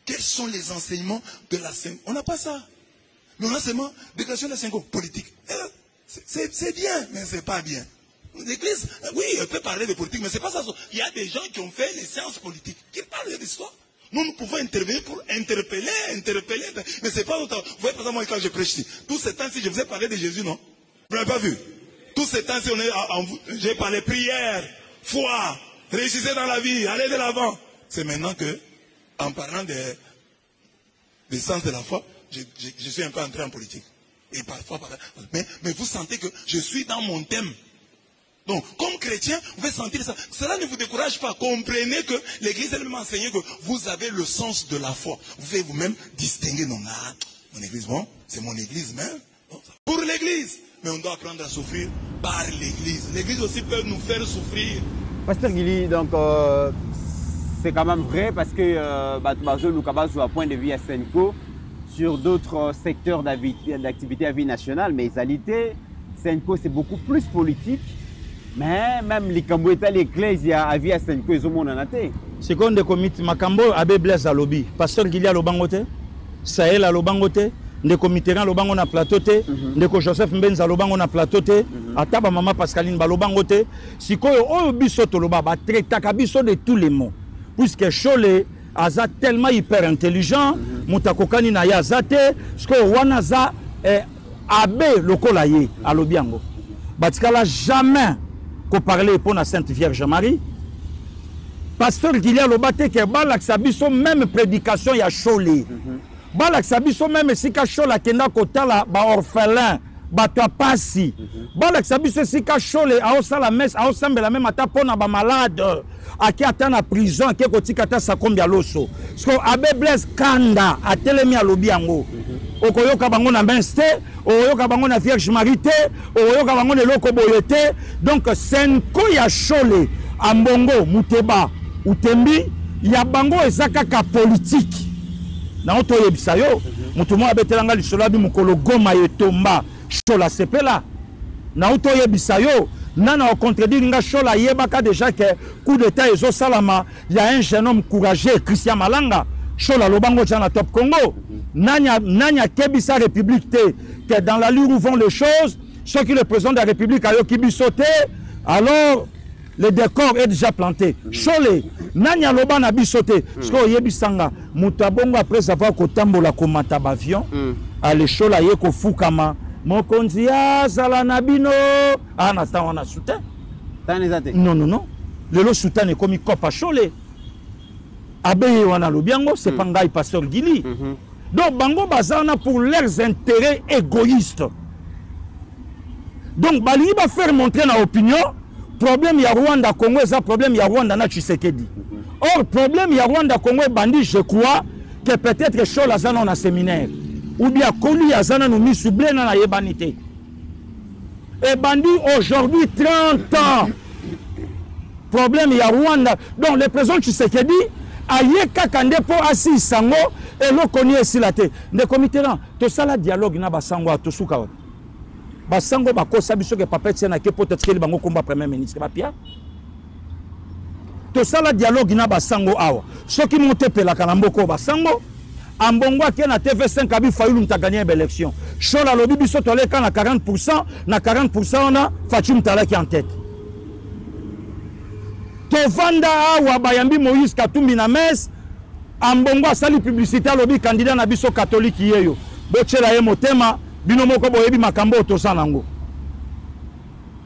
[SPEAKER 6] Quels sont les enseignements de la Senko? On n'a pas ça. Mais on a seulement déclaration de la Senko politique. C'est bien, mais c'est pas bien. L'Église, oui, elle peut parler de politique, mais c'est pas ça. Il y a des gens qui ont fait les séances politiques, qui parlent d'histoire. Nous pouvons intervenir pour interpeller, mais c'est pas autant. Vous voyez, par exemple, moi, quand je prêche ici, tous ces temps-ci, je vous ai parlé de Jésus, non? Vous n'avez pas vu? Tous ces temps-ci, j'ai parlé prière, foi, réussissez dans la vie, allez de l'avant. C'est maintenant que, en parlant des sens de la foi, je suis un peu entré en politique. Et parfois, mais vous sentez que je suis dans mon thème. Donc, comme chrétien, vous pouvez sentir ça. Cela ne vous décourage pas. Comprenez que l'Église elle-même a enseigné que vous avez le sens de la foi. Vous pouvez vous-même distinguer. Non, mon Église, bon, c'est mon Église même. Bon, pour l'Église, mais on doit apprendre à souffrir par l'Église. L'Église aussi peut nous faire souffrir.
[SPEAKER 3] Pasteur Guili, donc c'est quand même vrai parce que nous avons point de vue à Senko sur d'autres secteurs d'activité à vie nationale, mais réalité, Senko c'est beaucoup plus politique. Mais même les Cambouétas, l'Église, à vie à Senko, ils ont mon anaté.
[SPEAKER 4] C'est comme des comités, Makambo, Abbé Blaise à lobby, Pasteur Guili à l'Obangote, Sahel à l'Obangote, des comités à l'Obango na plateau, des Joseph Mbenz à l'Obango na plateau, à Taba Maman Pascaline à l'Obangote, si quoi au biso toloba, traite kabiso de tous les mots. Puisque Cholé a tellement hyper intelligent, Moutakokani na ya zate, ce que Wanaza est Abbé le Kolaye à l'Obiango. Batikala jamais qu'on parlait pour la Sainte Vierge Marie. Pasteur Guilia Lobate que balak sabiso même prédication ya Cholé. Balak sabiso même si ka Chola kenda kotala ba orphelin, ba tapasi. Balak sabiso si ka Cholé a osa la messe, a osa la même ata pona ba malade. Aki ata na prison, aki kotika ata sa kombia loso. Parce que Abbé Blaise Kanda a telemi a lobiango. Okoyoka bango na benste, okoyoka bango na Vierge Marie te, okoyoka bango na loko boyete. Donc Senko ya Cholé, Ambongo, Muteba, Utembi, ya bango ezaka ka politique. Na oto yebisa yo, mutumo abetelanga lisolo bi mukolo goma yetomba, Chola sepela. Na oto yebisa yo, nana au contredire nga Chola yebaka déjà que coup d'état ezo salama, il y a un jeune homme courageux, Christian Malanga, Chola lobango tchana top Congo. Nanya kebisa République te, que dans la ligne où vont les choses, ceux qui le président de la République a yokibi sauté, alors le décor est déjà planté. Cholé, nanya loba na bisoté, sko yebisanga, mutabongo après avoir kotambola komata bavion, ale Chola yeko fukama, mokonzi azala nabino, nata wana soutien. Non, non, non. Le soutien est comme copa Cholé. Abbé wana lobiango, c'est pas ngai Pasteur Guili. Donc bango bazana pour leurs intérêts égoïstes. Donc bali va faire montrer na opinion. Problème ya Rwanda Congo c'est un problème ya Rwanda na Tshisekedi. Or problème ya Rwanda Congo bandi je crois que peut-être Chola zana na séminaire ou bien Koli azana no misuble na yebanité. Et bandi aujourd'hui 30 ans. Problème ya Rwanda. Donc le président Tshisekedi aye kakande po asi sango et lo koni esilate. Ne comité là to sala dialogue na basango to suka. Basango bakosa biso ke papet na ke peut-être que bango komba premier ministre ba pia to sala dialogue na basango awa soki monte pela kana mboko basango ambongo ke na TV5 abi Fayulu mta gagner élection Chola lobi biso to le kana 40% na 40% na Fatou Mtala qui en tête to vanda awa bayambi Moïse Katumbi na mes ambongo asali publicité lobi candidat na biso catholique yeyo bochela ye motema bino moko boyebi makambo to sanango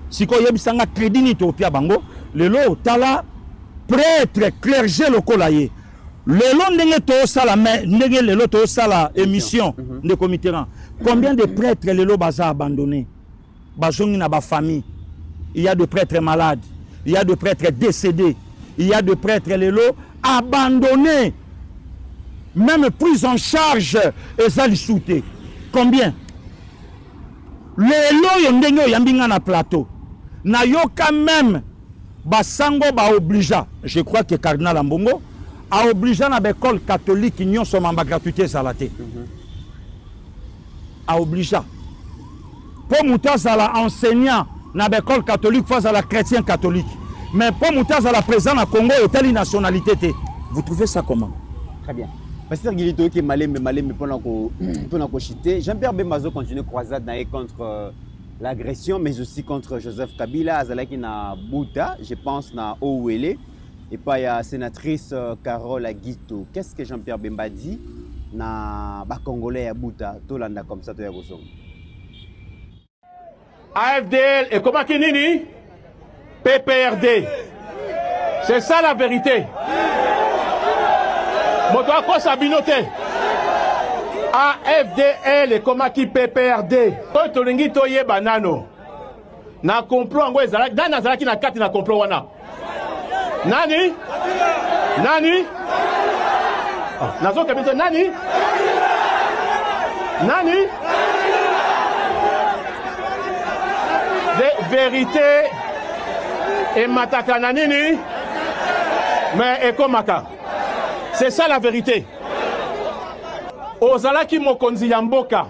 [SPEAKER 4] siko yebisanga crédit ni to pia bango lelo tala prêtre clergé lokola ye lelo ndenge to sala ndenge lelo to sala émission de comité rang combien de prêtres lelo baza abandonné bazongi na ba famille il y a de prêtres malades il y a de prêtres décédés il y a de prêtres lelo abandonnés même prise en charge et ça li souté combien lelo yondenge yambinga na plateau na yoka même basango ba obligea je crois que cardinal Ambongo a obligé na l'école catholique union somamba gratuité salate a obligé pour mutasa la enseignant na l'école catholique face à la chrétien catholique mais pour mutasa la président na Congo et telle nationalité te. Vous trouvez ça comment?
[SPEAKER 3] Très bien. Pasteur Guilito qui est malé pendant qu'on chité. Jean-Pierre Bembazo continue croisade contre l'agression, mais aussi contre Joseph Kabila, Azalaki na Bouta, je pense na Ouele, et pas la sénatrice Carole Aguito. Qu'est-ce que Jean-Pierre Bemba dit na Congolais à Bouta, Tolanda comme ça,
[SPEAKER 7] AFDL et comment Kinini PPRD. C'est ça la vérité. Motoako Sabinote. AFDL et comment qui PPRD. Toi tolingi toye banano. Na complot ngo ezala dana zalaki na kati na complot wana. Nani? Nani? Nazo kabito nani? Nani? vérité et matakana nini mais ekomaka. C'est ça la vérité. Ozalaki mokonzi ya mboka.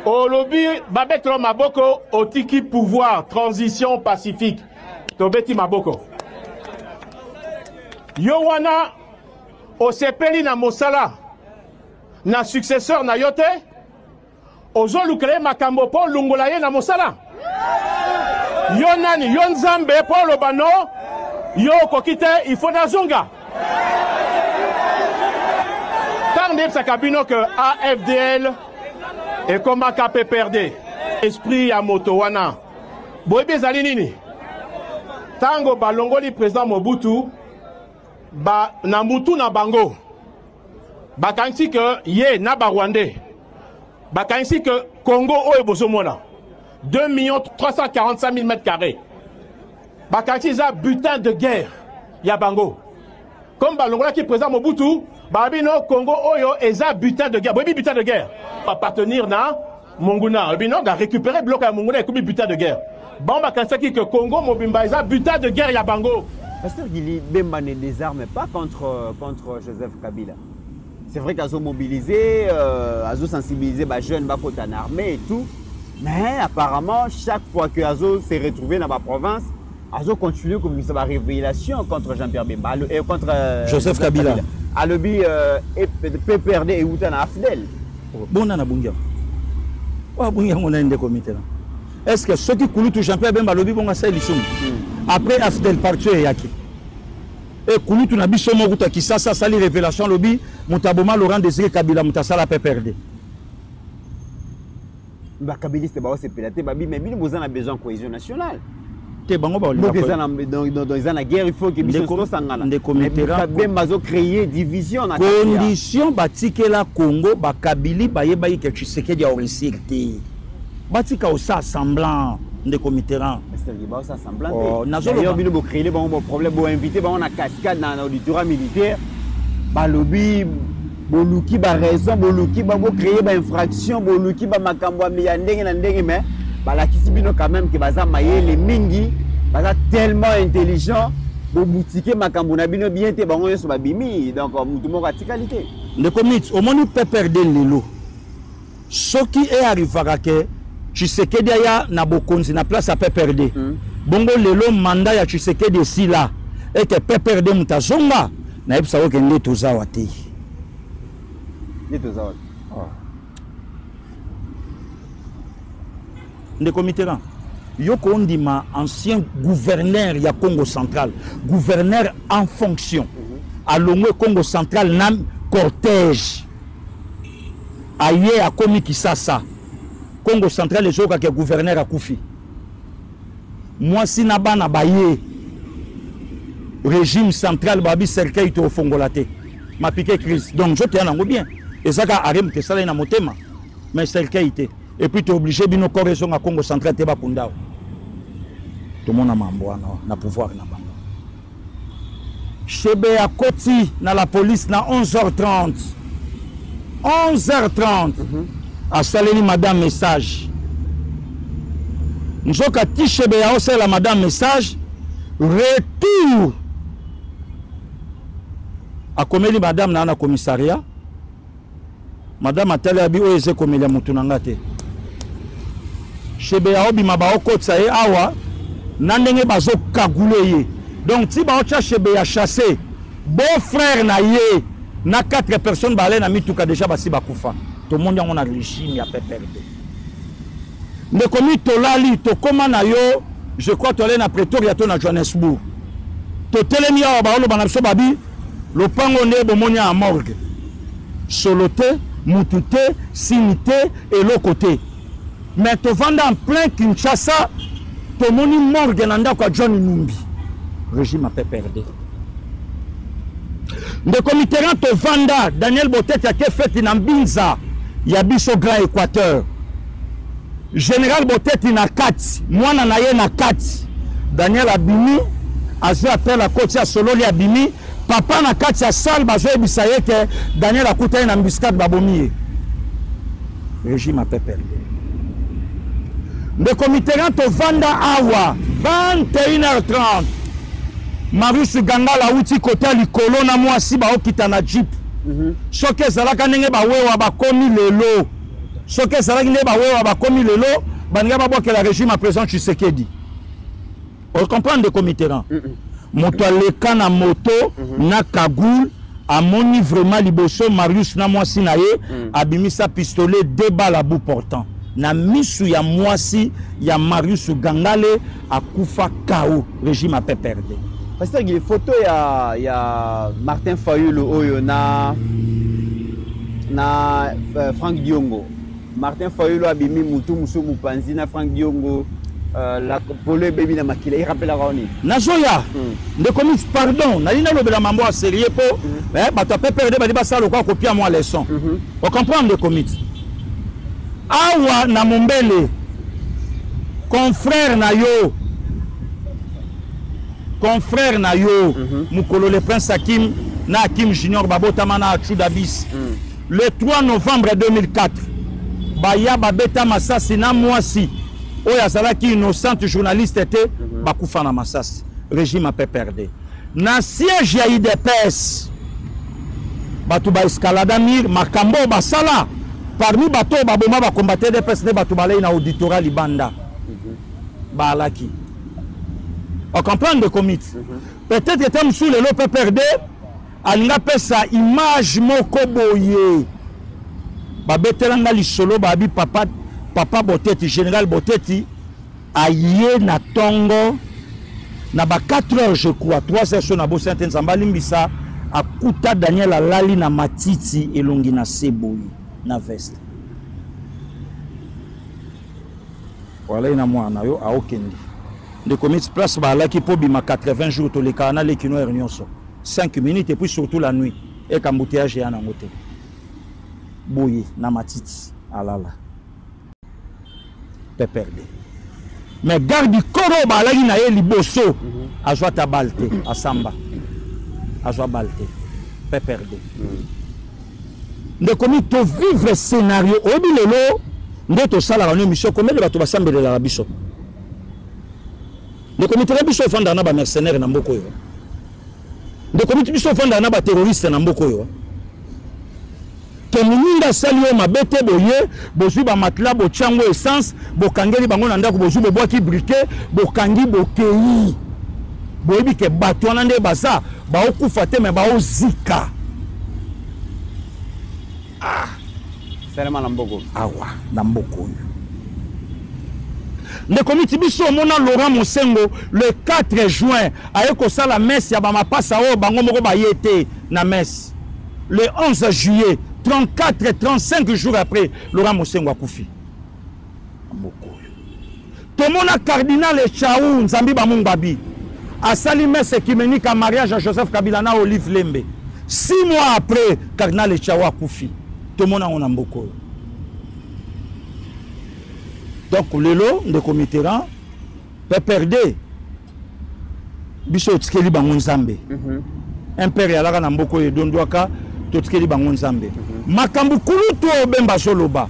[SPEAKER 7] Olobi babetro maboko otiki pouvoir transition pacifique. Tobeti maboko. Yo wana osepeli na mosala na successeur na yote ozo lukele makambo po lungola ye na mosala. Yo nani yo nzambe po lobano yo kokite il faut na zonga. Tant de kabino que AFDL et comme KPPRD esprit ya moto wana boyebe zali nini tango balongoli président Mobutu ba na mutu na bango bakansi que ye na ba Rwandais bakansi que Congo o ebozomona 2 345 000 mètres carrés bakansi za butin de guerre ya bango comme balongola qui président Mobutu babino Congo oyo eza butin de guerre boyebi butin de guerre appartenir na Monguna bino ga récupérer bloc à Monguna et comme butin de guerre bon bakansi que Congo mobimba eza butin de guerre ya bango.
[SPEAKER 3] Pasteur Guili, Bemba ne désarme pas contre Joseph Kabila. C'est vrai qu'ils ont mobilisé, ils ont sensibilisé les jeunes en armée et tout. Mais apparemment, chaque fois que Azo s'est retrouvé dans ma province, Azo continue comme une révélation contre Jean-Pierre Bemba et contre
[SPEAKER 4] Joseph Kabila.
[SPEAKER 3] À l'objet PPRD et Outana Afdel.
[SPEAKER 4] Bon, on a Bunga. On a un comité. Est-ce que ceux qui coulent tout Jean-Pierre Bemba lobby vont passer les sous? Après Afdel parti et Yaki. Et Koulou tu n'as pas besoin de qui ça les révélations lobby Moutaboma Laurent Désiré Kabila Moutasala PPRD.
[SPEAKER 3] Bah Kabiliste bah c'est pélaté babi mais bien vous en a besoin de cohésion nationale.
[SPEAKER 4] T'es bango bah
[SPEAKER 3] donc dans la guerre il faut que Biso sangana.
[SPEAKER 4] Des comités
[SPEAKER 3] Bemba zo créer division na
[SPEAKER 4] condition batike la Congo ba Kabili ba yeba que tu sais qu'il y a orienté. Batika osa semblant de comitérant.
[SPEAKER 3] Oh, d'ailleurs, nous avons créé des problèmes, nous avons invité dans la cascade dans l'auditorat militaire. Balobi, Boluki, raison, Boluki, créer des infractions, Boluki, Makambo, Miyandeng, mais la Kisibino quand même, qui va les Mingi, tellement intelligent, pour boutiquer Makambo, Nabino bien, te bango sur Babimi, donc tout le monde a qualité.
[SPEAKER 4] Le comité, au moins, peut perdre l'élo. Ce qui est arrivé à que Tshisekedi ya na bokonzi na place à PPRD. Bongo lelo mandat ya Tshisekedi si là et que PPRD mutazonga na yebisa ko kende tozawa te.
[SPEAKER 3] Ni tozawa.
[SPEAKER 4] Le comité là. Yoko Ondima, ancien gouverneur ya Congo central, gouverneur en fonction. À Lomé Congo central nam cortège. Aye a komi Kisasa. Congo central les autres qui est gouverneur à Koufi. Moi si naba na baye régime central babi cercueil to fongolate. Ma piqué crise. Donc je tiens en bien. Et ça ka arem que ça na motema. Mais cercueil té. Et puis tu es obligé bino correction à Congo central te ba kundao. Tout le monde a mambo na pouvoir na bango. Chebe à Koti na la police na 11h30. 11h30. A saleli madame message. Nous avons tiché la madame message. Retour. A comméli madame na commissariat. Madame a télé abi oeze comméli mutunangate. Chebe ya obi mabao kotsa e awa. Nandenge bazo kaguleye. Donc si ba ocha chebe ya chassé. Beau frère na ye. Na 4 personnes balé na mituka déjà basi bakufa. Tout le monde a un régime à PPRD. Le comité Tolali, to komana yo, je crois que tu es à Pretoria, tu es à Johannesburg. Tu es à Baolo Banabso Babi, le pango ne bomonia à morgue. Soloté, Moututé, Sinité et l'autre côté. Mais tu vends en plein Kinshasa, tu moni morgue nanda kwa John Numbi. Régime à PPRD. Le comité te vanda, Daniel Botet a été fait en Binza. Yabiso Grand Équateur. Général Botet na 4. Moi na ye na 4. Daniel Abimi. Azo appelle la côte à Sololi Abimi. Papa na 4 ya salle. Bazo ebisaye que Daniel a coûté na mbiskat babomiye. Régime à PPRD. Le comité to vanda awa 21h30. Marius Gangala outi côté likolo na mwasi ba okita na jeep. Soke zalaka ndenge ba wewa ba komi lelo. Soke zalaka ndenge ba wewa ba komi lelo, banga ba boke la régime à présent Tshisekedi. On comprend de comité rang. Moto aleka na moto na kagoul amoni vraiment liboso Marius na mwasi na ye abimisa pistolet 2 balles à bout portant. Na misu ya mwasi ya Marius Gangale akufa KO régime a perdre.
[SPEAKER 3] Parce que les photos il y a Martin Fayulu oyo na Franck Diongo. Martin Fayulu abimi mutu musu mupanzi na Franck Diongo la pole baby na makila il rappelle la roni.
[SPEAKER 4] Nazoya de commis pardon na lina lobela mambo a sérieux po ba to perdre ba di ba sala ko copier moi leçon. On comprend de commis. Awa na Mombele confrère na yo Mukolo le prince Hakim na Hakim Junior babotama na Chudabis le 3 novembre 2004 baya babeta masasi na mwasi oya salaki innocente journaliste était bakufa na masasi régime a perdre na siège ya IDPS batu ba escalada mir makambo basala parmi bato baboma ba combattre des personnes bato balai na auditorat libanda balaki on comprend de commit peut-être que tam sous le lot peut perdre alinga pesa image moko boye babetelanga lisolo babi papa Boteti général Boteti aye na tongo na ba 4 heures je crois 3 heures na bo sainte nzamba limbisa akuta Daniel alali na matiti elongi na seboyi na veste voilà ina mwana yo aokendi de commit place ba laki po bima 80 jours to le kana le kino nyonso 5 minutes et puis surtout la nuit et kambouteage ya na ngote boyi na matiti alala pe perdre mais garde koro ba laki na ye liboso azwa tabalte asamba azwa balte pe perdre de commis to vivre scénario obi lelo ndeto sala la mission comme le bato basambele la biso de commis te biso fanda na ba mercenaire na mboko yo de commis biso fanda na ba terroriste na mboko yo to muninda sali o mabete boye bozu ba matla bo chango essence bo kangeli bango na ndako bozu bo boaki briquet bo kangi bo kei boyebi ke bato na nde baza ba okufa te me ba ozika
[SPEAKER 3] Serema Namboko.
[SPEAKER 4] Awa, Namboko. Le comité biso mona Laurent Mosengo le 4 juin ayeko sala messe ya ba mapasa o bango moko ba yete na messe. Le 11 juillet 35 jours après Laurent Mosengo akufi. Namboko. Tomona cardinal Chaou Nzambi ba Mungbabi. Asali messe kimenika ka mariage à Joseph Kabila na Olive Lembe. 6 mois après cardinal Chaou akufi. Tout le monde a un amboko. Donc, le lot de comité rang peut perdre. Biso tskeli bangon zambe. Impérial la namboko et dondwaka tskeli bangon zambe. Makambu kuluto bemba soloba.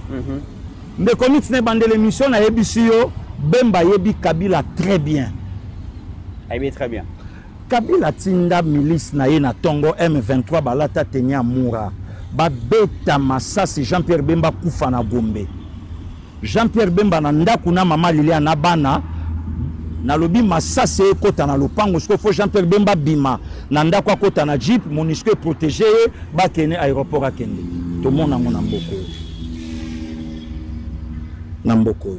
[SPEAKER 4] De comité ne bande l'émission na ebisio bemba yebi Kabila très bien.
[SPEAKER 3] Yebi très bien.
[SPEAKER 4] Kabila tinda milice na ye na Tongo M23 balata tenya moura. Babeta masasi Jean-Pierre Bemba kufa na Gombe. Jean-Pierre Bemba na ndaku na mama Lilia na bana na lobi masasi ekota na lopango sko fo Jean-Pierre Bemba bima na ndaku akota na jeep MONUSCO protégé ba kene aéroport akende. To mona ngona mboko. Na mboko.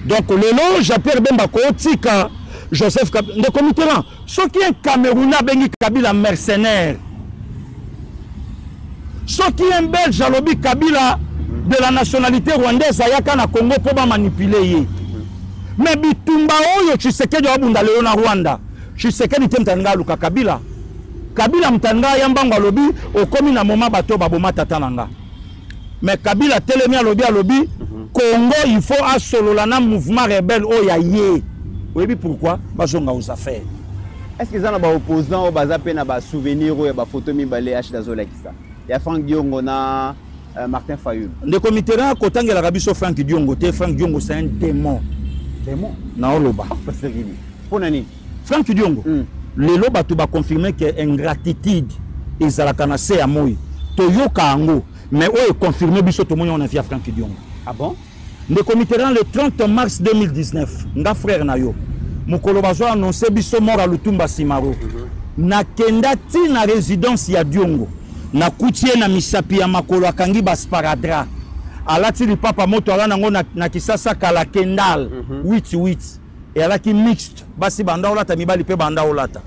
[SPEAKER 4] Donc lelo Jean-Pierre Bemba ko tika Joseph Kabila, le comité là, ce qui est Camerounais bengi Kabila mercenaire. Ce qui est Belge alobi Kabila de la nationalité rwandaise ayaka na Congo pour ba manipuler. Mais bitumba oyo Tshisekedi abunda leo na Rwanda. Tshisekedi temtanga luka Kabila. Kabila mtanga yambango alobi okomi na moma bato baboma tata nanga. Mais Kabila telemi alobi Congo il faut asolola na mouvement rebelle oya ye. Oui, pourquoi? Bazonga aux affaires.
[SPEAKER 3] Est-ce que vous avez des opposants ou des souvenirs ou des photos de H. Dazola? Il y a Franck Diongo, Martin Fayulu.
[SPEAKER 4] Le comité là, quand on a biso Franck Diongo, Franck Diongo c'est un démon.
[SPEAKER 3] Démon.
[SPEAKER 4] Na oloba.
[SPEAKER 3] Pasteur Guili. Ponani.
[SPEAKER 4] Franck Diongo. Le loba tu vas confirmer que ingratitude ezalaka se ya moi. Toyoka ango, mais o confirmer biso to on a via Franck Diongo.
[SPEAKER 3] Ah bon?
[SPEAKER 4] Le comité là le 30 mars 2019, nga frère na yo. Mokolo bazo annoncé biso mort à Lutumba Simaro. Na kenda ti na résidence ya Diongo. Na kutie na misapi ya makolo akangi basparadra. Alati li papa moto ala nango na kisasa kala kendal 88 et alaki mixed basi banda olata mibali pe banda olata.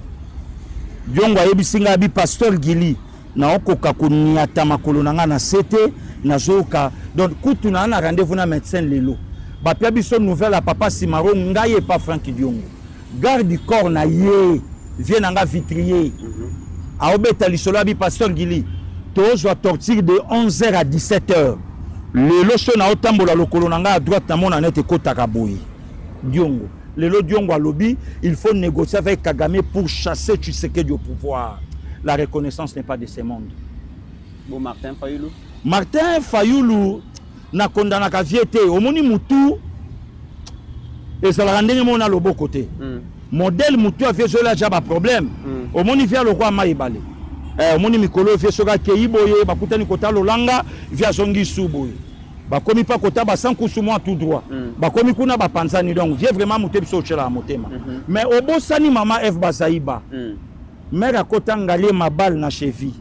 [SPEAKER 4] Diongo ayebisinga bi pasteur Gili na okoka kuniata makolo nanga na sete na zoka donc kutu na rendez-vous na médecin lelo. Ba pia biso nouvelle à papa Simaro ngaye pas Franck Diongo. Garde du corps na ye vient nanga vitrier. A obeta lisolo bi pasteur Gili. Tous va torture de 11h à 17h. Le loso na otambola lokolo nanga à droite na mona net ekotaka boyi. Diongo. Le lo Diongo a lobby, il faut négocier avec Kagame pour chasser Tshisekedi au pouvoir. La reconnaissance n'est pas de ce monde.
[SPEAKER 3] Bon Martin Fayulu.
[SPEAKER 4] Martin Fayulu na kondana ka viete omoni mutu ezala ndenge mona lobo côté. Modèle mutu a fait cela déjà pas problème. Omoni via le roi Maïbale. Omoni mikolo fait soka keiboye bakutani kota lolanga via zongi suboye. Bakomi pas kota ba sans kusumo tout droit. Bakomi kuna ba panzani donc vie vraiment mutu biso chela motema. Mais obosani mama F Bazaïba. Mère kota ngale mabal na cheville.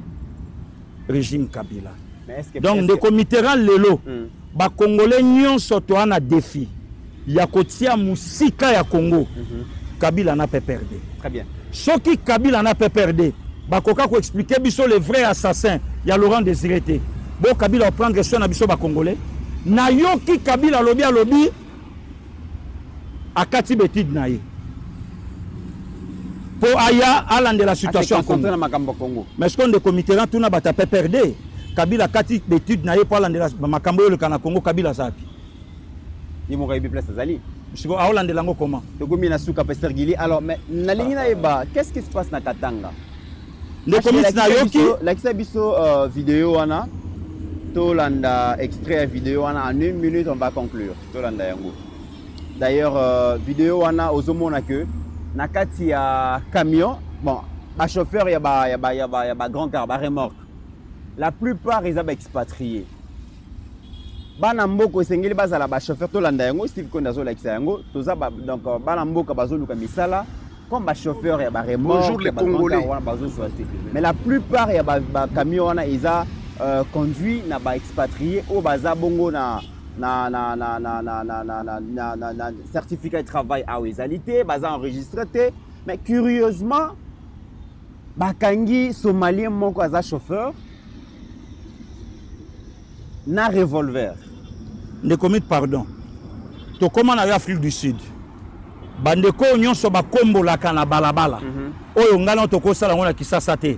[SPEAKER 4] Régime Kabila. Donc de comité lelo ba congolais nyonso to ana défi. Ya kotia musika ya Congo. Kabila n'a pas perdu.
[SPEAKER 3] Très bien.
[SPEAKER 4] Ce qui Kabila n'a pas perdu. Bakoka ko expliquer biso les vrais assassins. Il y a Laurent Désiré. Bon Kabila prendre soin na biso ba congolais. Na yo ki Kabila lobby akati betid na ye. Pour aya alande la situation
[SPEAKER 3] Congo.
[SPEAKER 4] Mais ce qu'on de comité là tout na bata pas perdu. Kabila kati betid na ye pour alande la makambo le kana Congo Kabila zapi.
[SPEAKER 3] Ni mo kaibi place azali.
[SPEAKER 4] Je vais alande lango comment?
[SPEAKER 3] Togomi na suka pasteur Gili. Alors mais na lingi na eba, qu'est-ce qui se passe na Katanga?
[SPEAKER 4] Le comité na yo ki
[SPEAKER 3] la biso vidéo wana. Tolanda extrait vidéo wana en 1 minute on va conclure. Tolanda yango. D'ailleurs vidéo wana ozomona que na kati ya camion, bon, ba chauffeur ya ba grand car ba remorque. La plupart ils ont expatriés. Bana mboko esengeli bazala ba chauffeur tolanda yango Steve Konda zo like yango toza donc bana mboka bazoluka misala comme ba chauffeur ya ba remorque.
[SPEAKER 8] Bonjour les Congolais.
[SPEAKER 3] Mais la plupart ya ba camion wana ils ont conduit na ba expatrié au baza bongo na certificat de travail à Ouizalité, baza enregistré. Mais curieusement, bakangi somalien moko aza chauffeur na revolver.
[SPEAKER 4] Ne commit pardon. To comment na Afrique du Sud. Bandeko nyonso ba kombolaka na balabala. Oyo ngana to ko sala ngona kisasa te.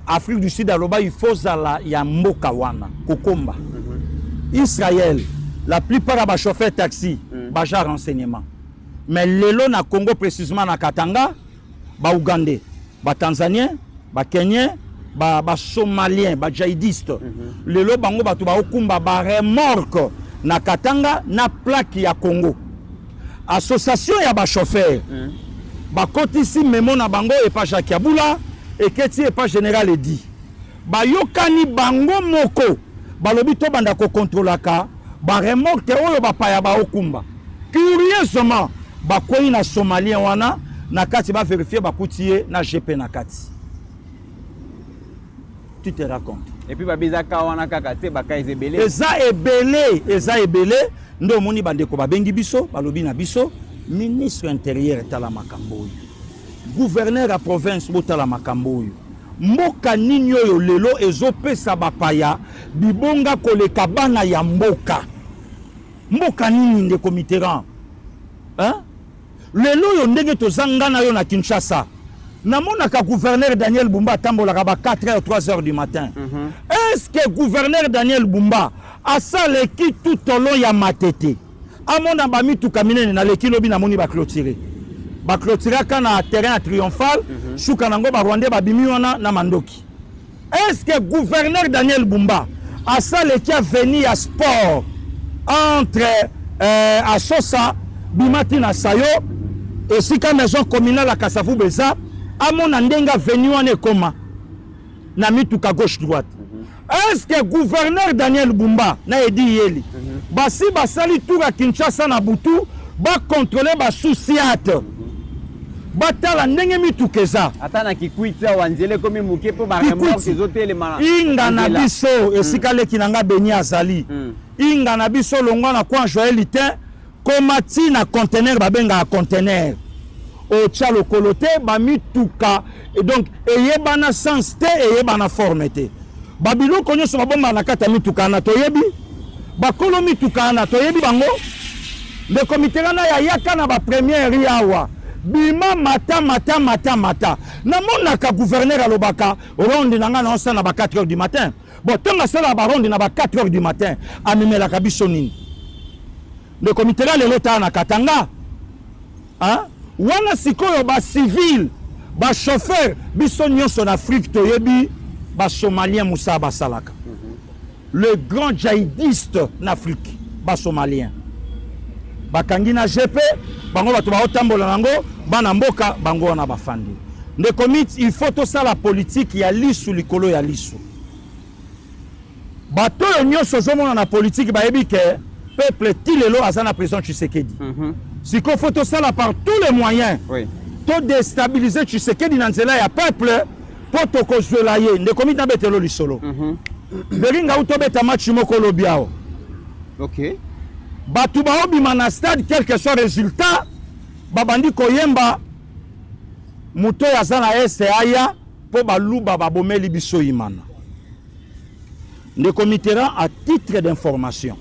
[SPEAKER 4] Afrique du Sud aloba il faut zala ya mboka wana kokomba. Israël, la plupart des chauffeurs taxi, baja renseignement. Mais lelo na Congo précisément na Katanga, ba Ougandais, ba Tanzanien, ba Kenyien, ba Somalien, ba djihadiste. Lelo bango batu ba okumba ba remorque na Katanga na plaque ya Congo. Association ya ba chauffeur. Ba kotisi memo na bango et pas Jacques Yaboula et Keti et pas général Edi. Ba yokani bango moko. Balobi to banda ko contrôlaka ba remorque oyo ba paya ba okumba. Curieusement, ba koyi na Somalien wana na kati ba vérifier ba koutier na GP na kati. Tu te racontes.
[SPEAKER 3] Et puis ba bizaka wana kaka te ba ka ezebele.
[SPEAKER 4] Eza ebele ndo moni bande ko ba bengi biso, balobi na biso, ministre intérieur tala makambo. Gouverneur à province botala makambo. Mboka nini oyo lelo ezopesa bapaya bibonga koleka bana ya mboka. Mboka nini nde komiteran? Hein? Lelo yo ndenge tozanga na yo na Kinshasa. Namona ka gouverneur Daniel Bumba tambolaka ba 4h 3h du matin. Est-ce que gouverneur Daniel Bumba a saleki tout au long ya matete? Amona ba mitu kamine na leki lobi na moni ba clôturer. Ba clôturer kana terrain triomphal. Soukanango ba Rwandais ba bimi wana na mandoki. Est-ce que gouverneur Daniel Bumba à ça qui a venu à sport entre Asosa, Bimati na Sayo, et si quand maison communale à Kassavou Beza, à mon andenga venu en ekoma, na mituka gauche-droite. Est-ce que gouverneur Daniel Bumba n'a dit yeli? Basi basali tour à Kinshasa na Butu, ba contrôler ba souciate. Batala ndenge mitukeza.
[SPEAKER 3] Atana kikuita wanzele komi muke po ba remorque ces autres éléments.
[SPEAKER 4] Inga na biso esikale kinanga beni azali. Inga na biso longwa na kwa joelite komati na conteneur babenga conteneur. O tcha lokolote ba mituka et donc eyebana sens te eyebana forme te. Babilo konyo so babomba na kata mituka na toyebi. Bakolo mituka na toyebi bango. Le comité na ya yaka na ba première yawa. Bima mata. Na monaka gouverneur alobaka ronde nanga na osana ba 4h du matin. Bon, tonga sala ba ronde na ba 4h du matin. Amemela kabiso nini. Le comité là le lota na Katanga. Hein? Wana sikoyo ba civil, ba chauffeur biso nyonso na Afrique toyebi ba somalien Moussa Basalaka. Le grand djihadiste en Afrique, ba somalien. Bakangi na GP, bango batu ba otambola nango, bana mboka bango na bafandi. Ne commit, il faut tout ça la politique ya lisu likolo ya lisu. Bato nyonso zomona na politique ba yebi ke peuple tilelo azana président Tshisekedi. Si qu'on faut tout ça là par tous les moyens. Oui. To déstabiliser Tshisekedi na nzela ya peuple pour to kozwela ye. Ne commit na betelo lisolo. Beringa uto beta match moko lobiao.
[SPEAKER 3] OK.
[SPEAKER 4] Batu ba obima na stade quel que soit résultat, babandi koyemba muto ya zana este aya po baluba babomeli biso imana. Ne commitera à titre d'information.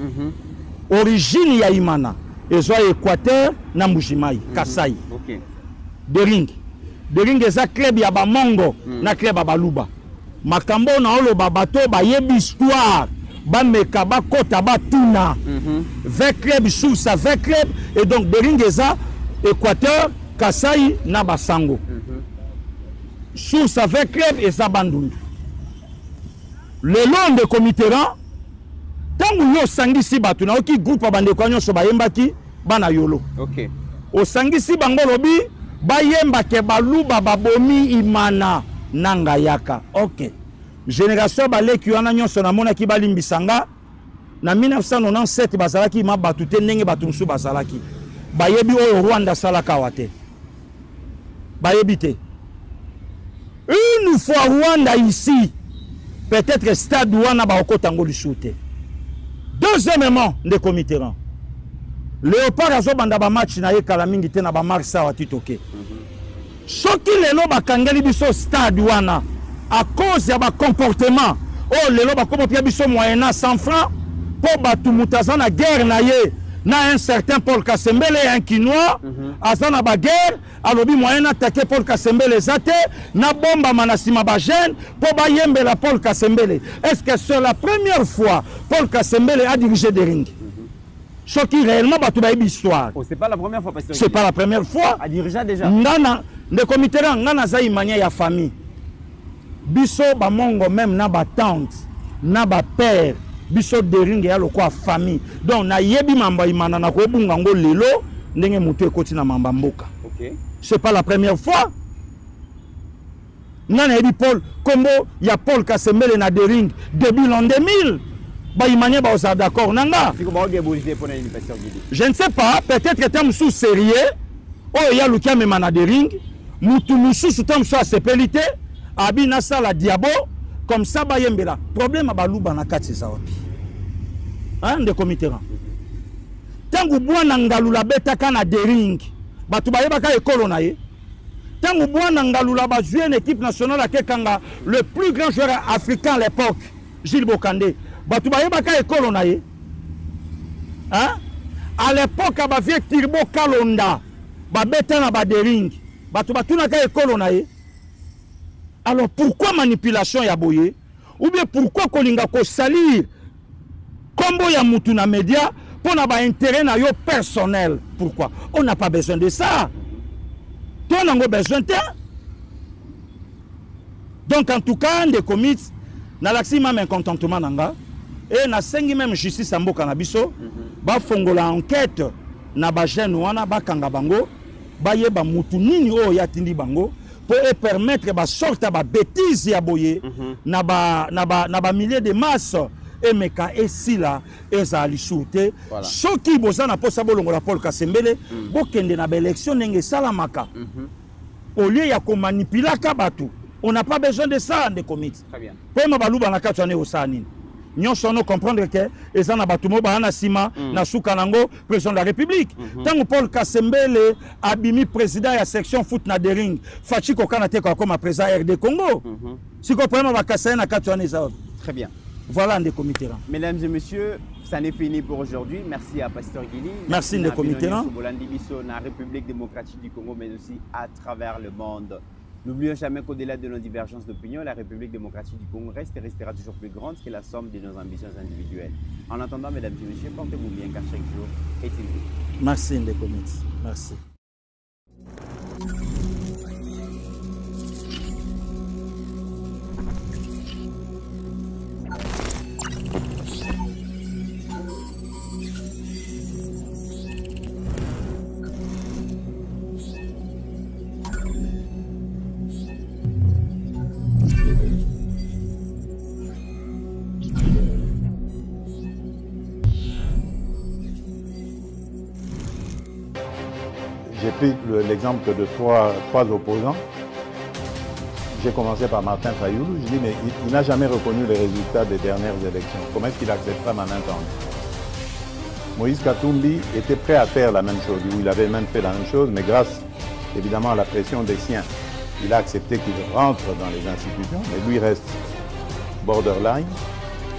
[SPEAKER 4] Origine ya imana ezo Équateur na Mujimai, Kasai.
[SPEAKER 3] OK.
[SPEAKER 4] Dering eza club ya ba Mongo na club ya baluba. Makambo na olo babato ba yebi histoire. Bameka bakota batuna 20 clubs sous ça 20 clubs et donc Beringeza Équateur Kasai na Basango sous ça 20 clubs et ça bandundu le long de comiteran tangu yo sangisi batu na oki groupe bande kwa nyonso bayembaki bana yolo.
[SPEAKER 3] OK.
[SPEAKER 4] O sangisi bango lobi bayemba ke baluba babomi imana nanga yaka. OK. Génération baleki wana nyonso na mona ki balimbisanga na 1997 bazalaki ma batute ndenge batumsu bazalaki bayebi oyo Rwanda salaka wate bayebi te une fois Rwanda ici peut-être stade wana ba okotango lisute. Deuxièmement de comiteran Léopard azo banda ba match na yekala mingi te na ba marsa watitoke soki lelo bakangeli biso stade wana à cause de comportement oh lelo bakomo pia biso moyena 100 francs pour batu mutaza na guerre na ye na un certain Paul Kasembele un Kinois azana ba guerre alobi moyena attaquer Paul Kasembele zate na bomba manasima ba jeune pour ba yembela Paul Kasembele. Est-ce que c'est la première fois Paul Kasembele a dirigé des rings? Ce qui réellement batu ba histoire.
[SPEAKER 3] Oh, c'est pas la première fois parce que
[SPEAKER 4] c'est pas la première fois
[SPEAKER 3] a dirigé déjà.
[SPEAKER 4] Ngana le comité là ngana za imanya ya famille. Biso ba mongo même na ba tante na ba père biso deringe ya lokwa famille donc na yebi mamba imana na ko bunga ngo lelo ndenge mutu ekoti na mamba mboka.
[SPEAKER 3] OK.
[SPEAKER 4] C'est pas la première fois. Nana yebi Paul kombo ya Paul Kasembele na dering début l'an 2000 ba imanya ba osa d'accord nanga. Je ne sais pas, peut-être que tam sous sérieux oh ya lukia me mana dering mutu mususu tam sous sepelité abi na sala diabo comme ça ba yembela problème ba luba na kati za wapi hein de comiteran tangu bwana ngalula betaka na dering batu ba yebaka ekolo na ye tangu bwana ngalula ba jouer une équipe nationale à Kekanga le plus grand joueur africain à l'époque Gilles Bokandé batu ba yebaka ekolo na ye hein à l'époque ba vie Tirbo Kalonda ba beta na ba dering batu batuna ka ekolo na ye. Alors pourquoi manipulation ya boye? Ou bien pourquoi kolinga ko salir kombo ya mutu na média pour na ba intérêt na yo personnel? Pourquoi? On n'a pas besoin de ça. Toi n'as besoin de ça. Donc en tout cas, des commits na laxima men contentement nanga Et na sengi même justice à mboka na biso, ba fongola enquête na ba jeune wana ba kanga bango, ba yeba mutu nini o yatindi bango pour permettre ba sorte ba bêtise ya boye na ba milliers de masse et meka esila ezali soute soki bozana posa bolongola Paul Kasembele bokende na ba élection ndenge salamaka au lieu ya ko manipuler ka batu. On n'a pas besoin de ça, des comités.
[SPEAKER 3] Très bien.
[SPEAKER 4] Pour ma balouba na katouane au sanine. Nous sommes comprendre que les gens n'abatumo bahana sima na soukanango président de la République. Tant que Paul Kasembele abimi président de la section foot na dering, Fachiko Kanate comme président RD Congo. Si vous comprenez ma kassaye na katouane ça.
[SPEAKER 3] Très bien.
[SPEAKER 4] Voilà des comités.
[SPEAKER 3] Mesdames et messieurs, ça n'est fini pour aujourd'hui. Merci à Pasteur Guili.
[SPEAKER 4] Merci des comités.
[SPEAKER 3] La République démocratique du Congo, mais aussi à travers le monde. N'oublions jamais qu'au-delà de nos divergences d'opinion, la République démocratique du Congo reste et restera toujours plus grande que la somme de nos ambitions individuelles. En attendant, mesdames et messieurs, portez-vous bien car chaque jour est une vie.
[SPEAKER 4] Merci des comités. Merci.
[SPEAKER 1] J'ai pris l'exemple de trois opposants. J'ai commencé par Martin Fayoulou. Je dis, mais il n'a jamais reconnu les résultats des dernières élections. Comment est-ce qu'il acceptera ma main tendue? Moïse Katumbi était prêt à faire la même chose. Il avait même fait la même chose, mais grâce évidemment à la pression des siens, il a accepté qu'il rentre dans les institutions, mais lui reste borderline.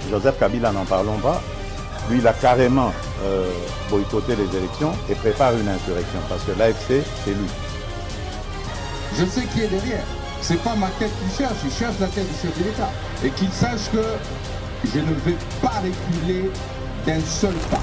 [SPEAKER 1] Joseph Kabila, n'en parlons pas. Lui, il a carrément boycotté les élections et prépare une insurrection parce que l'AFC, c'est lui.
[SPEAKER 2] Je sais qui est derrière. C'est pas ma tête qu'il cherche, il cherche la tête du chef de l'État. Et qu'il sache que je ne vais pas reculer d'un seul pas.